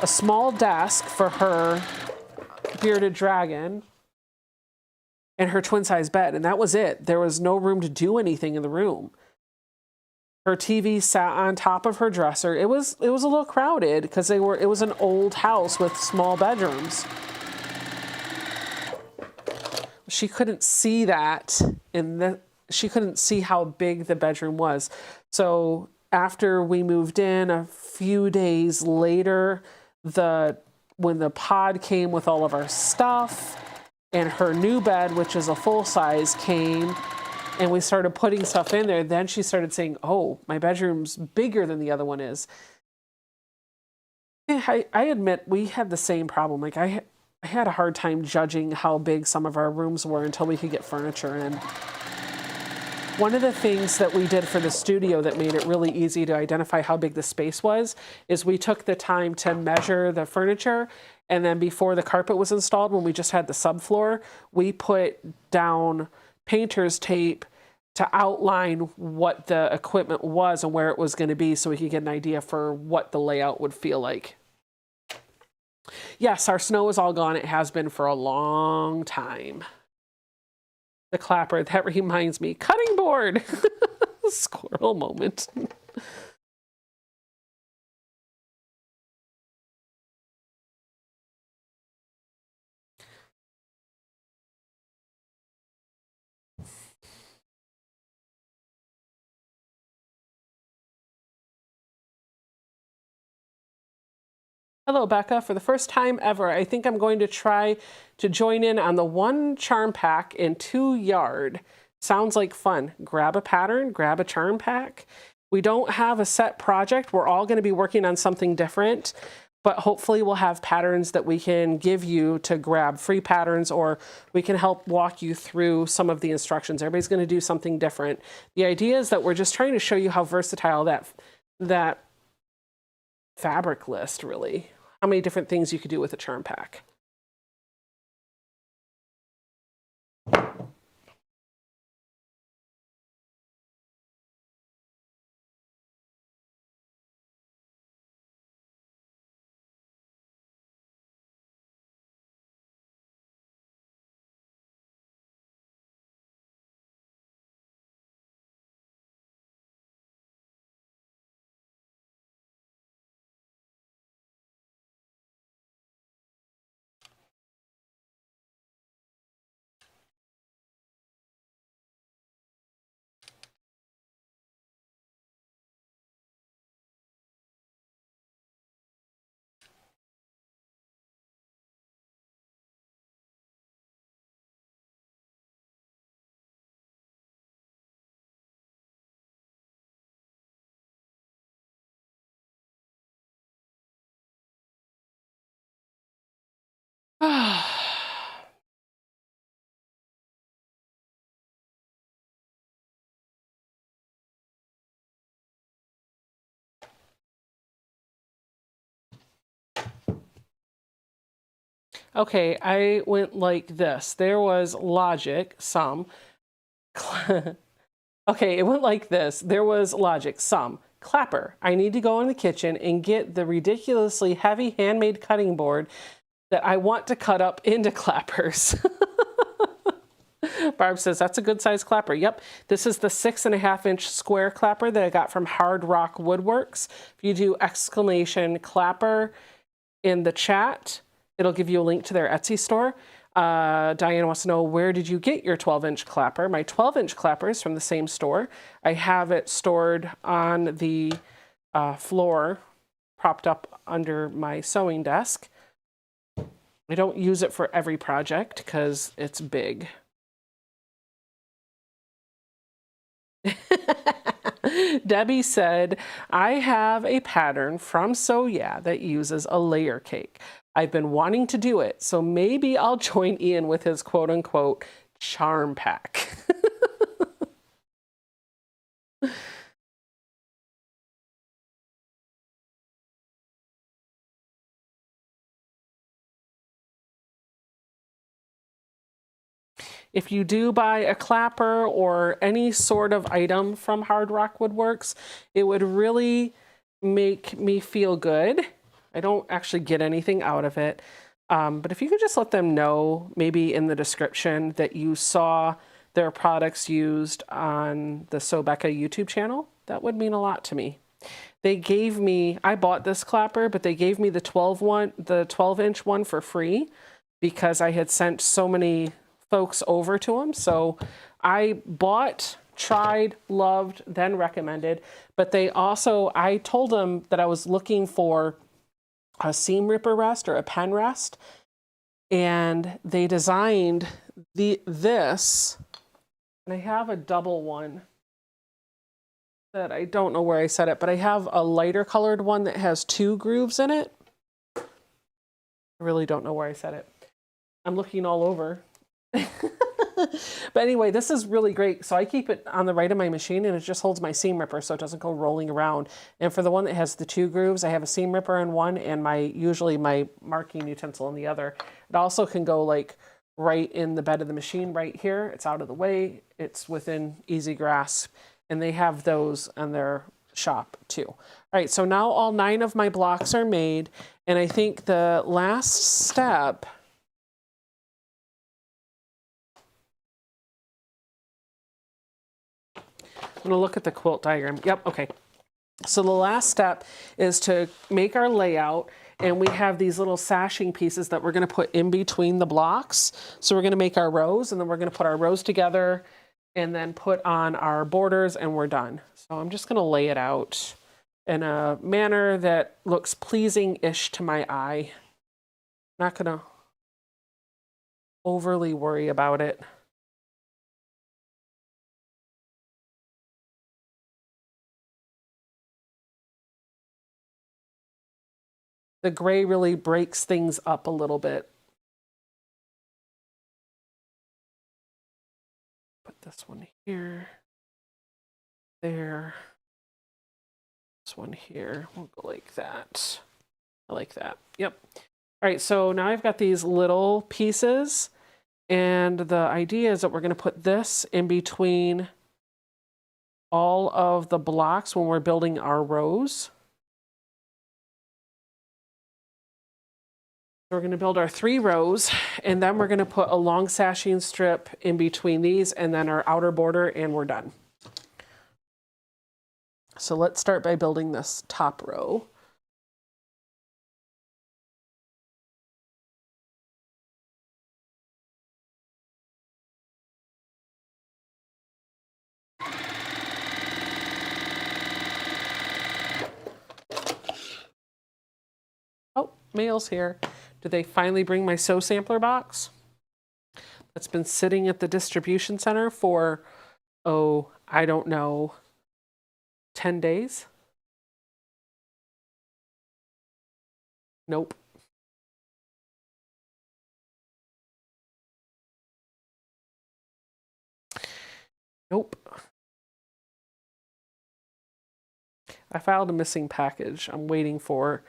a small desk for her bearded dragon, and her twin-size bed, and that was it. There was no room to do anything in the room. Her TV sat on top of her dresser. It was a little crowded because it was an old house with small bedrooms. She couldn't see that she couldn't see how big the bedroom was. So after we moved in, a few days later, when the pod came with all of our stuff, and her new bed, which is a full size, came, and we started putting stuff in there. Then she started saying, oh, my bedroom's bigger than the other one is. I admit we had the same problem. Like I had a hard time judging how big some of our rooms were until we could get furniture in. One of the things that we did for the studio that made it really easy to identify how big the space was is we took the time to measure the furniture. And then before the carpet was installed, when we just had the subfloor, we put down painter's tape to outline what the equipment was and where it was going to be so we could get an idea for what the layout would feel like. Yes, our snow is all gone. It has been for a long time. The clapper, that reminds me. Cutting board! Squirrel moment. Hello, Becca. For the first time ever, I think I'm going to try to join in on the 1 charm pack in 2 yard. Sounds like fun. Grab a pattern, grab a charm pack. We don't have a set project. We're all going to be working on something different, but hopefully we'll have patterns that we can give you to grab, free patterns, or we can help walk you through some of the instructions. Everybody's going to do something different. The idea is that we're just trying to show you how versatile that fabric list really, how many different things you could do with a charm pack. Okay, I went like this. There was logic, some. Okay, it went like this. There was logic, some. Clapper. I need to go in the kitchen and get the ridiculously heavy handmade cutting board that I want to cut up into clappers. Barb says, that's a good size clapper. Yep, this is the 6.5-inch square clapper that I got from Hard Rock Woodworks. If you do exclamation clapper in the chat, it'll give you a link to their Etsy store. Diane wants to know, where did you get your 12-inch clapper? My 12-inch clapper is from the same store. I have it stored on the floor, propped up under my sewing desk. I don't use it for every project because it's big. Debbie said, I have a pattern from So Yeah that uses a layer cake. I've been wanting to do it, so maybe I'll join Ian with his quote-unquote charm pack. If you do buy a clapper or any sort of item from Hard Rock Woodworks, it would really make me feel good. I don't actually get anything out of it. But if you could just let them know, maybe in the description, that you saw their products used on the SEWBECCA YouTube channel, that would mean a lot to me. They gave me, I bought this clapper, but they gave me the 12-inch one for free because I had sent so many folks over to them. So I bought, tried, loved, then recommended. But they also, I told them that I was looking for a seam ripper rest or a pen rest, and they designed this, and I have a double one that I don't know where I set it, but I have a lighter colored one that has 2 grooves in it. I really don't know where I set it. I'm looking all over. But anyway, this is really great. So I keep it on the right of my machine, and it just holds my seam ripper so it doesn't go rolling around. And for the one that has the 2 grooves, I have a seam ripper in one and usually my marking utensil in the other. It also can go like right in the bed of the machine right here. It's out of the way. It's within easy grasp. And they have those on their shop too. All right, so now all 9 of my blocks are made. And I think the last step, I'm gonna look at the quilt diagram. Yep, okay. So the last step is to make our layout, and we have these little sashing pieces that we're gonna put in between the blocks. So we're gonna make our rows, and then we're gonna put our rows together and then put on our borders, and we're done. So I'm just gonna lay it out in a manner that looks pleasing-ish to my eye. Not gonna overly worry about it. The gray really breaks things up a little bit. Put this one here, there, this one here. We'll go like that. I like that. Yep. All right, so now I've got these little pieces, and the idea is that we're going to put this in between all of the blocks when we're building our rows. We're going to build our 3 rows, and then we're going to put a long sashing strip in between these, and then our outer border, and we're done. So let's start by building this top row. Oh, mail's here. Did they finally bring my sew sampler box? That's been sitting at the distribution center for, oh, I don't know, 10 days? Nope. Nope. I filed a missing package. I'm waiting for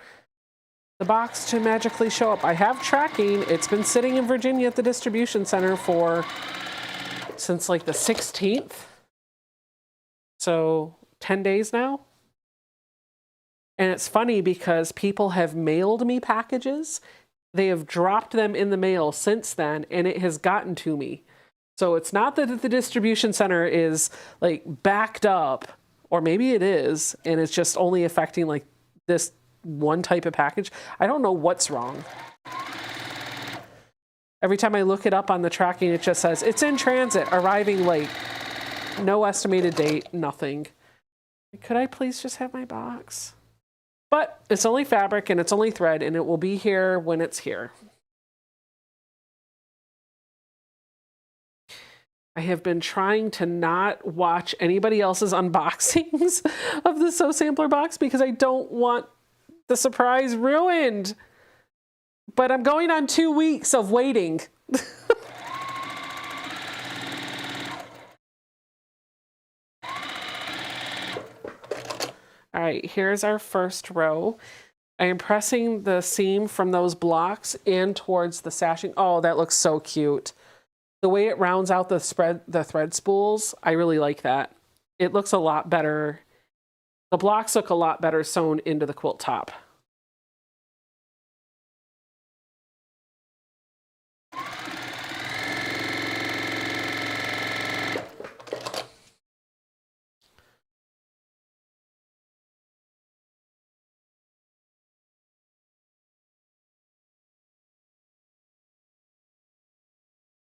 the box to magically show up. I have tracking. It's been sitting in Virginia at the distribution center since like the 16th. So 10 days now. And it's funny because people have mailed me packages. They have dropped them in the mail since then, and it has gotten to me. So it's not that the distribution center is like backed up, or maybe it is, and it's just only affecting like this one type of package. I don't know what's wrong. Every time I look it up on the tracking, it just says it's in transit, arriving late. No estimated date, nothing. Could I please just have my box? But it's only fabric and it's only thread, and it will be here when it's here. I have been trying to not watch anybody else's unboxings of the Sew Sampler box because I don't want the surprise ruined. But I'm going on 2 weeks of waiting. All right, here's our first row. I am pressing the seam from those blocks in towards the sashing. Oh, that looks so cute. The way it rounds out the thread spools, I really like that. It looks a lot better. The blocks look a lot better sewn into the quilt top.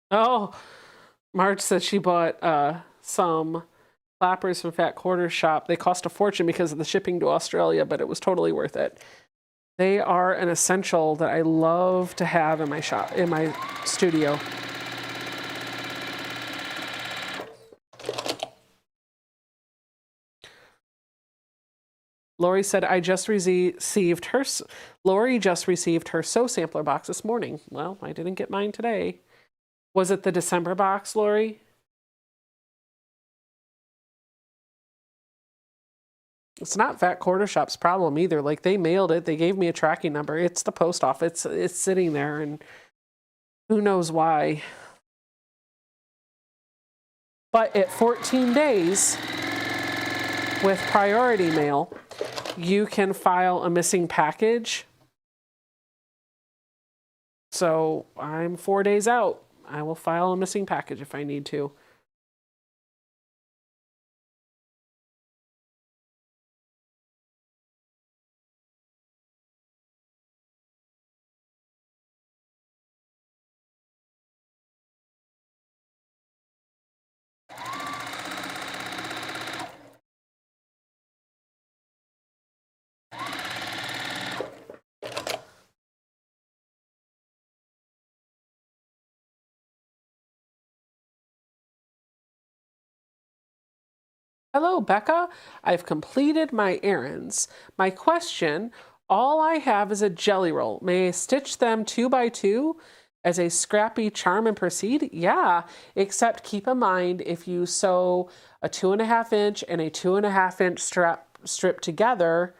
Oh, Marge said she bought some flappers from Fat Quarter Shop. They cost a fortune because of the shipping to Australia, but it was totally worth it. They are an essential that I love to have in my shop, in my studio. Lori said, Lori just received her Sew Sampler box this morning. Well, I didn't get mine today. Was it the December box, Lori? It's not Fat Quarter Shop's problem either. Like, they mailed it. They gave me a tracking number. It's the post office. It's sitting there, and who knows why. But at 14 days with priority mail, you can file a missing package. So I'm 4 days out. I will file a missing package if I need to. Hello, Becca. I've completed my errands. My question, all I have is a jelly roll. May I stitch them 2 by 2 as a scrappy charm and proceed? Yeah, except keep in mind if you sew a 2.5 inch and a 2.5 inch strip together,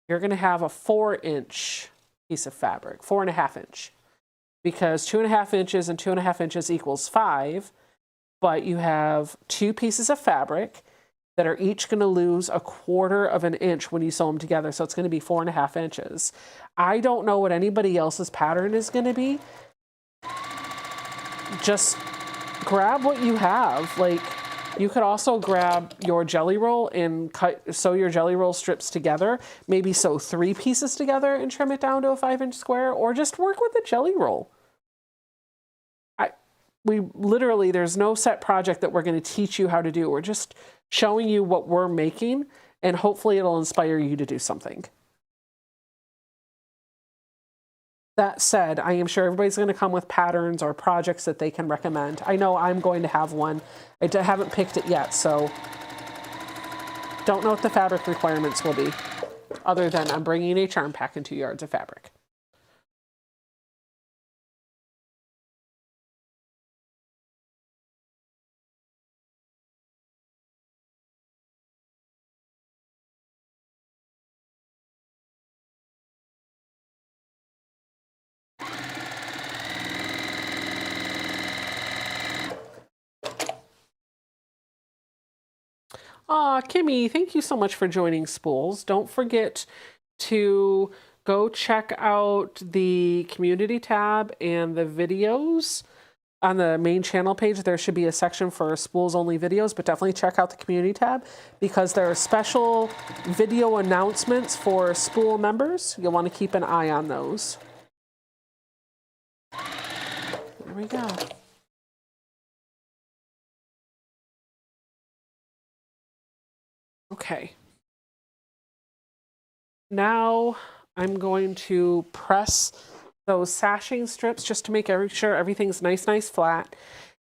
you're going to have a 4 inch piece of fabric, 4.5 inch, because 2.5 inches and 2.5 inches equals 5, but you have 2 pieces of fabric that are each going to lose 1/4 inch when you sew them together. So it's going to be 4.5 inches. I don't know what anybody else's pattern is going to be. Just grab what you have. Like, you could also grab your jelly roll and sew your jelly roll strips together. Maybe sew 3 pieces together and trim it down to a 5-inch square, or just work with a jelly roll. There's no set project that we're going to teach you how to do. We're just showing you what we're making, and hopefully it'll inspire you to do something. That said, I am sure everybody's going to come with patterns or projects that they can recommend. I know I'm going to have one. I haven't picked it yet, so don't know what the fabric requirements will be, other than I'm bringing a charm pack and 2 yards of fabric. Aw, Kimmy, thank you so much for joining Spools. Don't forget to go check out the community tab and the videos. On the main channel page, there should be a section for Spools only videos, but definitely check out the community tab because there are special video announcements for Spool members. You'll want to keep an eye on those. There we go. Okay. Now I'm going to press those sashing strips just to make sure everything's nice flat.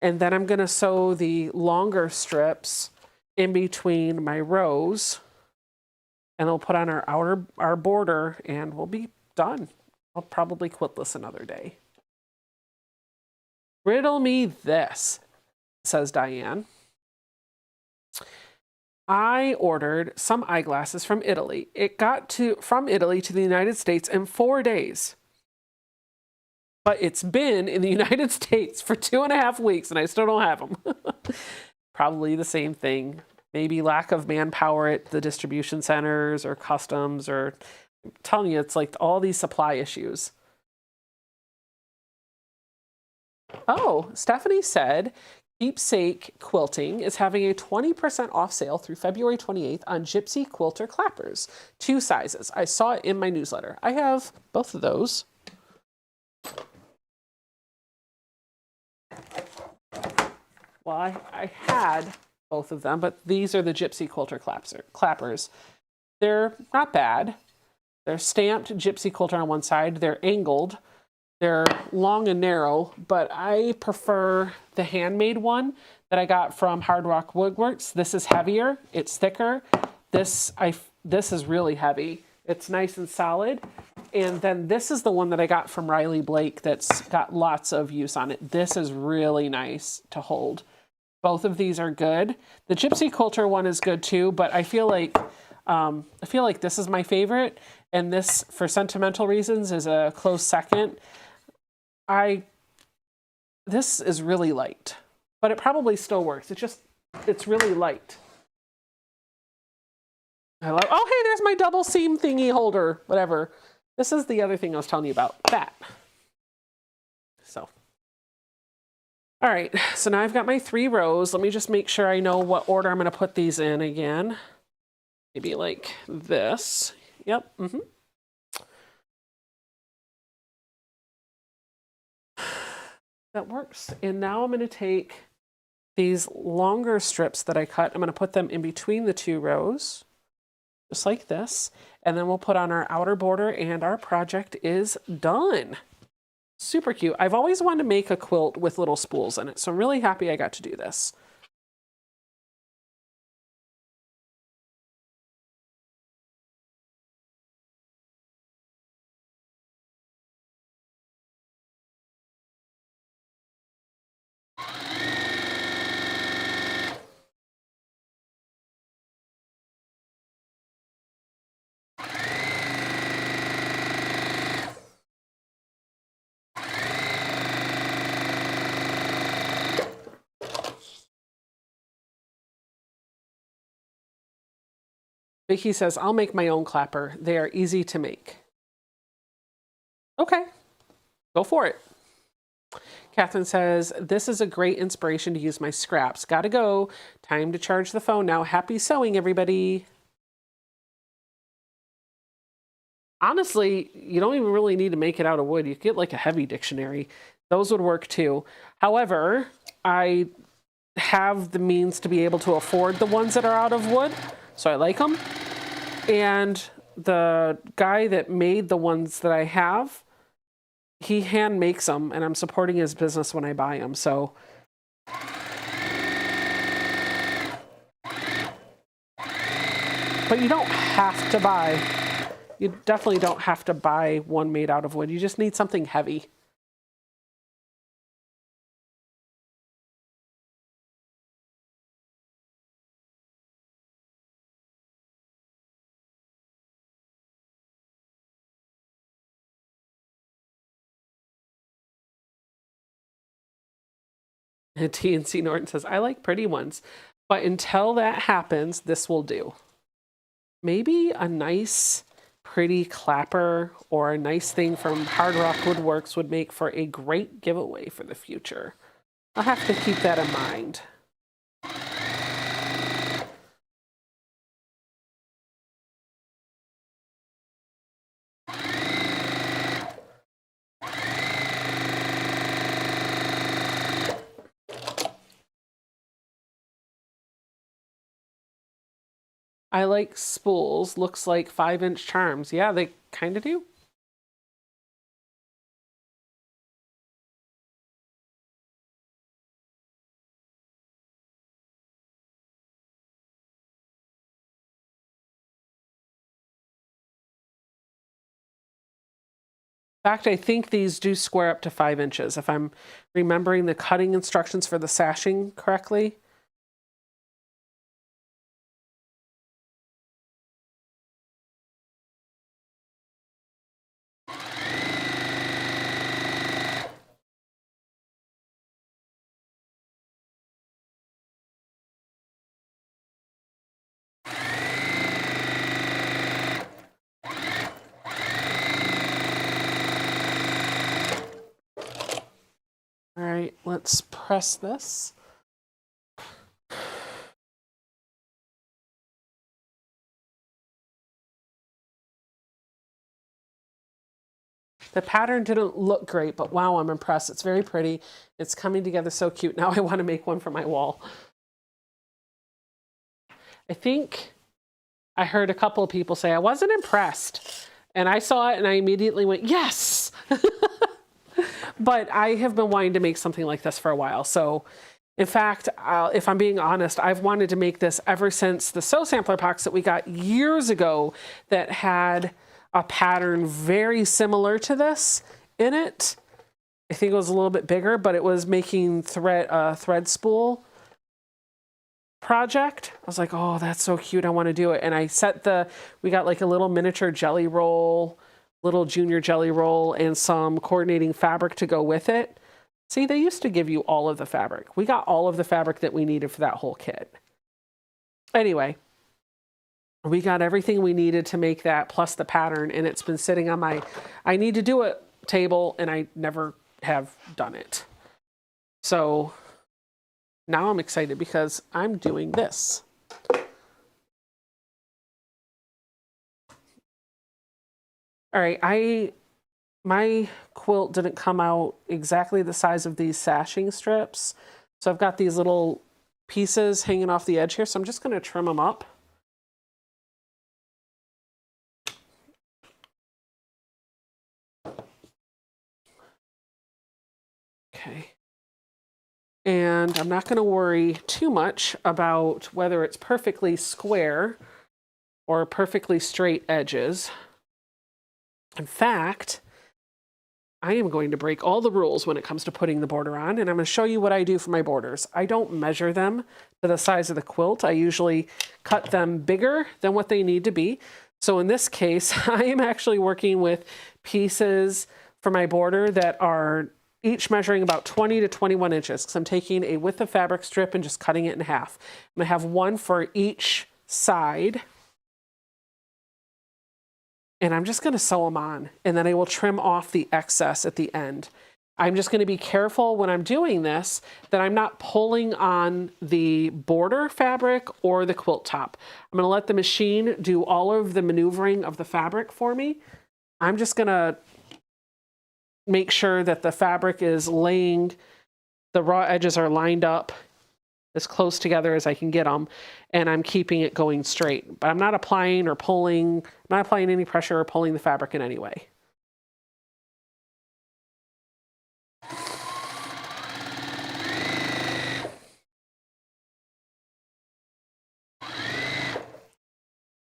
And then I'm going to sew the longer strips in between my rows. And I'll put on our border and we'll be done. I'll probably quilt this another day. Riddle me this, says Diane. I ordered some eyeglasses from Italy. It got from Italy to the United States in 4 days. But it's been in the United States for 2.5 weeks and I still don't have them. Probably the same thing. Maybe lack of manpower at the distribution centers or customs, or I'm telling you, it's like all these supply issues. Oh, Stephanie said, Keepsake Quilting is having a 20% off sale through February 28th on Gypsy Quilter clappers. 2 sizes. I saw it in my newsletter. I have both of those. Well, I had both of them, but these are the Gypsy Quilter clappers. They're not bad. They're stamped Gypsy Quilter on one side. They're angled. They're long and narrow, but I prefer the handmade one that I got from Hard Rock Woodworks. This is heavier. It's thicker. This is really heavy. It's nice and solid. And then this is the one that I got from Riley Blake that's got lots of use on it. This is really nice to hold. Both of these are good. The Gypsy Quilter one is good too, but I feel like this is my favorite, and this, for sentimental reasons, is a close second. This is really light, but it probably still works. It's really light. Oh, hey, there's my double seam thingy holder, whatever. This is the other thing I was telling you about, that. So. All right, so now I've got my 3 rows. Let me just make sure I know what order I'm going to put these in again. Maybe like this. Yep. That works. And now I'm going to take these longer strips that I cut. I'm going to put them in between the 2 rows, just like this. And then we'll put on our outer border and our project is done. Super cute. I've always wanted to make a quilt with little spools in it, so I'm really happy I got to do this. Vicky says, I'll make my own clapper. They are easy to make. Okay, go for it. Catherine says, this is a great inspiration to use my scraps. Gotta go. Time to charge the phone now. Happy sewing, everybody. Honestly, you don't even really need to make it out of wood. You could get like a heavy dictionary. Those would work too. However, I have the means to be able to afford the ones that are out of wood, so I like them. And the guy that made the ones that I have, he hand makes them, and I'm supporting his business when I buy them. So but you don't have to buy, you definitely don't have to buy one made out of wood. You just need something heavy. And TNC Norton says, I like pretty ones. But until that happens, this will do. Maybe a nice, pretty clapper or a nice thing from Hard Rock Woodworks would make for a great giveaway for the future. I'll have to keep that in mind. I like spools. Looks like 5-inch charms. Yeah, they kind of do. In fact, I think these do square up to 5 inches, if I'm remembering the cutting instructions for the sashing correctly. All right, let's press this. The pattern didn't look great, but wow, I'm impressed. It's very pretty. It's coming together so cute. Now I want to make one for my wall. I think I heard a couple of people say I wasn't impressed. And I saw it and I immediately went, yes! But I have been wanting to make something like this for a while. So in fact, if I'm being honest, I've wanted to make this ever since the Sew Sampler box that we got years ago that had a pattern very similar to this in it. I think it was a little bit bigger, but it was making thread spool project. I was like, oh, that's so cute. I want to do it. And I set we got like a little miniature jelly roll, little junior jelly roll, and some coordinating fabric to go with it. See, they used to give you all of the fabric. We got all of the fabric that we needed for that whole kit. Anyway, we got everything we needed to make that plus the pattern, and it's been sitting on my I need to do it table, and I never have done it. So now I'm excited because I'm doing this. All right, my quilt didn't come out exactly the size of these sashing strips. So I've got these little pieces hanging off the edge here. So I'm just going to trim them up. Okay. And I'm not going to worry too much about whether it's perfectly square or perfectly straight edges. In fact, I am going to break all the rules when it comes to putting the border on, and I'm going to show you what I do for my borders. I don't measure them to the size of the quilt. I usually cut them bigger than what they need to be. So in this case, I am actually working with pieces for my border that are each measuring about 20 to 21 inches, because I'm taking a width of fabric strip and just cutting it in half. I'm going to have one for each side. And I'm just going to sew them on, and then I will trim off the excess at the end. I'm just going to be careful when I'm doing this that I'm not pulling on the border fabric or the quilt top. I'm going to let the machine do all of the maneuvering of the fabric for me. I'm just going to make sure that the fabric is laying, the raw edges are lined up as close together as I can get them, and I'm keeping it going straight. But I'm not applying or pulling, I'm not applying any pressure or pulling the fabric in any way.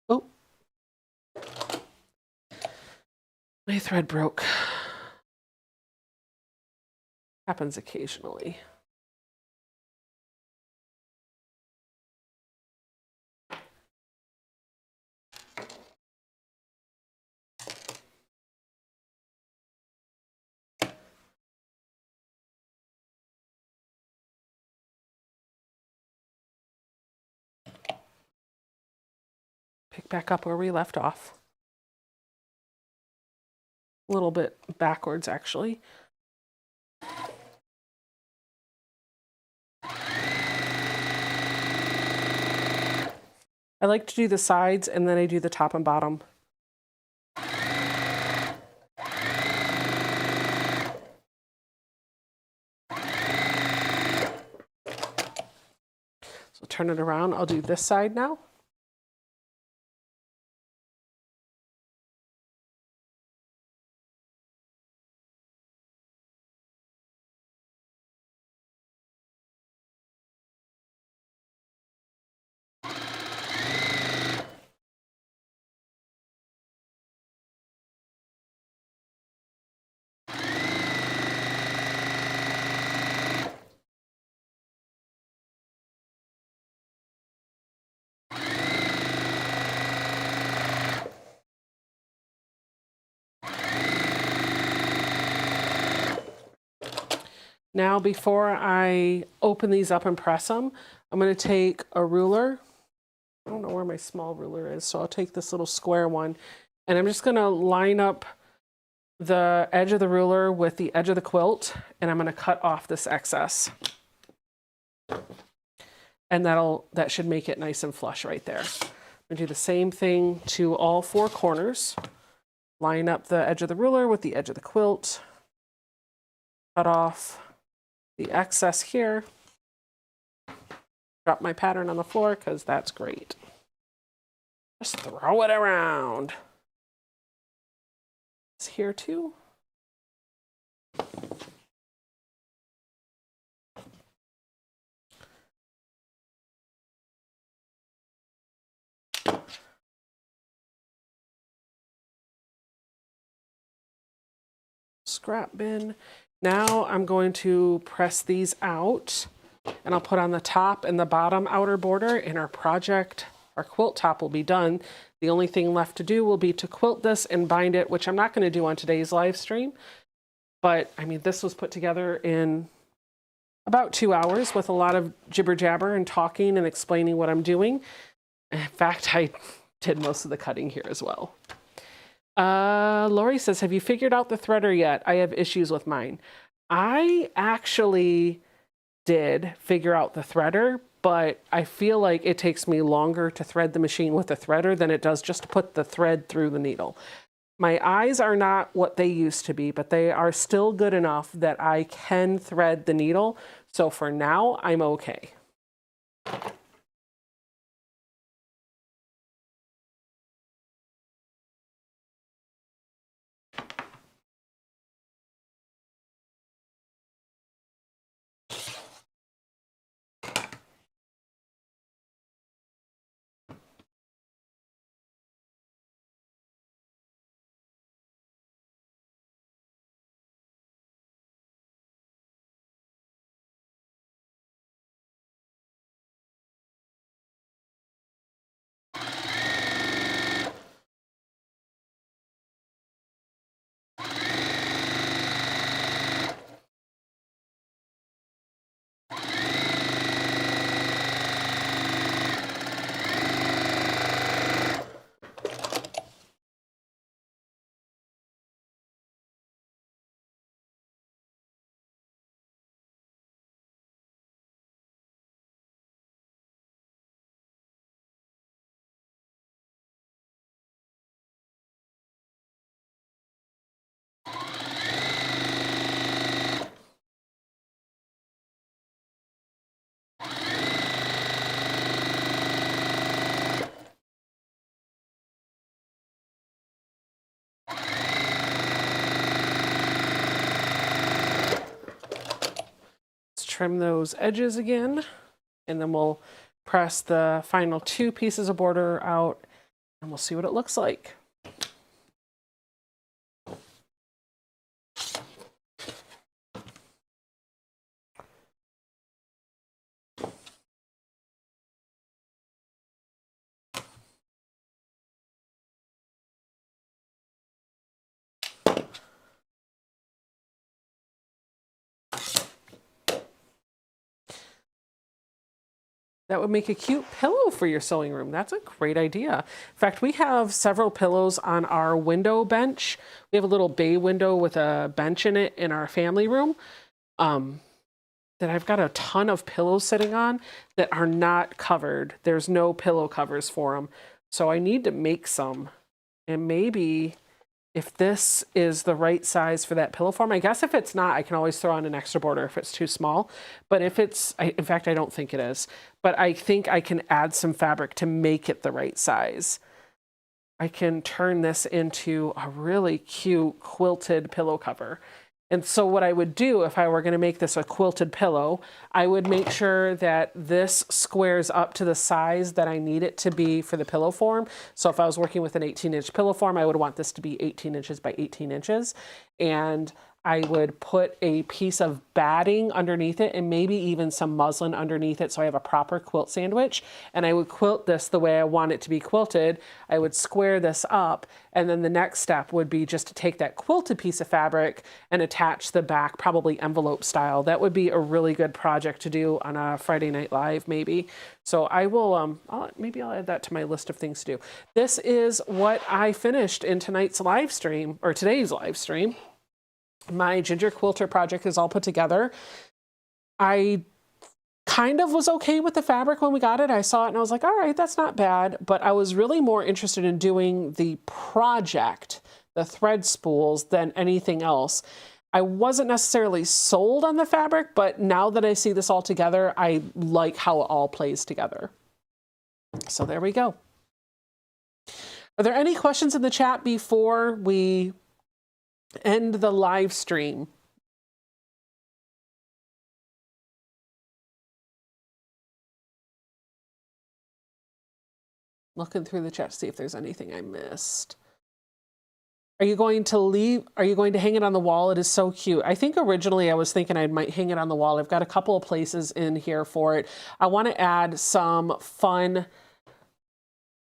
Oh, my thread broke. Happens occasionally. pick back up where we left off. A little bit backwards, actually. I like to do the sides and then I do the top and bottom. So turn it around. I'll do this side now. Now, before I open these up and press them, I'm going to take a ruler. I don't know where my small ruler is, so I'll take this little square one, and I'm just going to line up the edge of the ruler with the edge of the quilt, and I'm going to cut off this excess. And that should make it nice and flush right there. I'm going to do the same thing to all four corners. Line up the edge of the ruler with the edge of the quilt. Cut off the excess here. Drop my pattern on the floor because that's great. Just throw it around. It's here too. Scrap bin. Now I'm going to press these out and I'll put on the top and the bottom outer border, and our project, our quilt top, will be done. The only thing left to do will be to quilt this and bind it, which I'm not going to do on today's live stream. But I mean, this was put together in about 2 hours with a lot of jibber jabber and talking and explaining what I'm doing. In fact, I did most of the cutting here as well. Lori says, have you figured out the threader yet? I have issues with mine. I actually did figure out the threader, but I feel like it takes me longer to thread the machine with the threader than it does just to put the thread through the needle. My eyes are not what they used to be, but they are still good enough that I can thread the needle. So for now, I'm okay. Trim those edges again, and then we'll press the final 2 pieces of border out and we'll see what it looks like. That would make a cute pillow for your sewing room. That's a great idea. In fact, we have several pillows on our window bench. We have a little bay window with a bench in it in our family room that I've got a ton of pillows sitting on that are not covered. There's no pillow covers for them. So I need to make some. And maybe if this is the right size for that pillow form, I guess if it's not, I can always throw on an extra border if it's too small. But if it's, in fact, I don't think it is, but I think I can add some fabric to make it the right size. I can turn this into a really cute quilted pillow cover. And so what I would do if I were going to make this a quilted pillow, I would make sure that this squares up to the size that I need it to be for the pillow form. So if I was working with an 18-inch pillow form, I would want this to be 18 inches by 18 inches. And I would put a piece of batting underneath it and maybe even some muslin underneath it so I have a proper quilt sandwich. And I would quilt this the way I want it to be quilted. I would square this up, and then the next step would be just to take that quilted piece of fabric and attach the back, probably envelope style. That would be a really good project to do on a Friday Night Live maybe. So I will, maybe I'll add that to my list of things to do. This is what I finished in tonight's live stream, or today's live stream. My ginger quilter project is all put together. I kind of was okay with the fabric when we got it. I saw it and I was like, all right, that's not bad. But I was really more interested in doing the project, the thread spools, than anything else. I wasn't necessarily sold on the fabric, but now that I see this all together, I like how it all plays together. So there we go. Are there any questions in the chat before we end the live stream? Looking through the chat to see if there's anything I missed. Are you going to leave? Are you going to hang it on the wall? It is so cute. I think originally I was thinking I might hang it on the wall. I've got a couple of places in here for it. I want to add some fun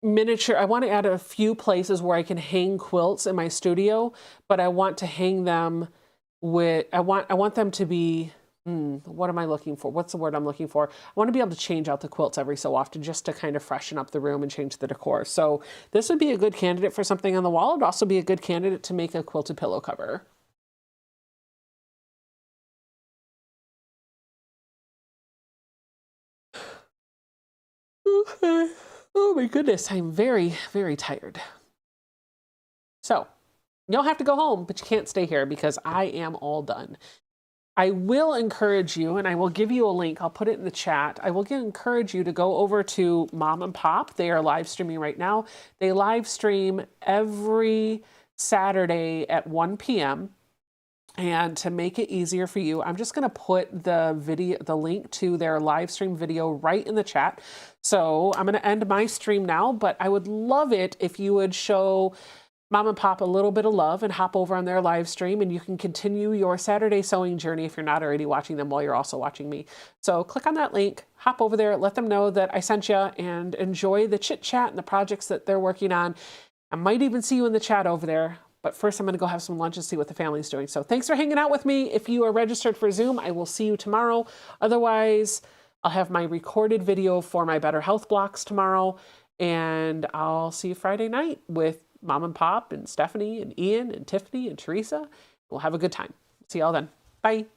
miniature. I want to add a few places where I can hang quilts in my studio, but I want to hang them with, I want them to be, what am I looking for? What's the word I'm looking for? I want to be able to change out the quilts every so often just to kind of freshen up the room and change the decor. So this would be a good candidate for something on the wall. It'd also be a good candidate to make a quilted pillow cover. Okay. Oh my goodness, I'm very, very tired. So you'll have to go home, but you can't stay here because I am all done. I will encourage you, and I will give you a link. I'll put it in the chat. I will encourage you to go over to Mom and Pop. They are live streaming right now. They live stream every Saturday at 1 p.m. And to make it easier for you, I'm just going to put the link to their live stream video right in the chat. So I'm going to end my stream now, but I would love it if you would show Mom and Pop a little bit of love and hop over on their live stream, and you can continue your Saturday sewing journey if you're not already watching them while you're also watching me. So click on that link, hop over there, let them know that I sent you, and enjoy the chit chat and the projects that they're working on. I might even see you in the chat over there. But first, I'm going to go have some lunch and see what the family's doing. So thanks for hanging out with me. If you are registered for Zoom, I will see you tomorrow. Otherwise, I'll have my recorded video for my Better Health blocks tomorrow. And I'll see you Friday night with Mom and Pop and Stephanie and Ian and Tiffany and Teresa. We'll have a good time. See y'all then. Bye.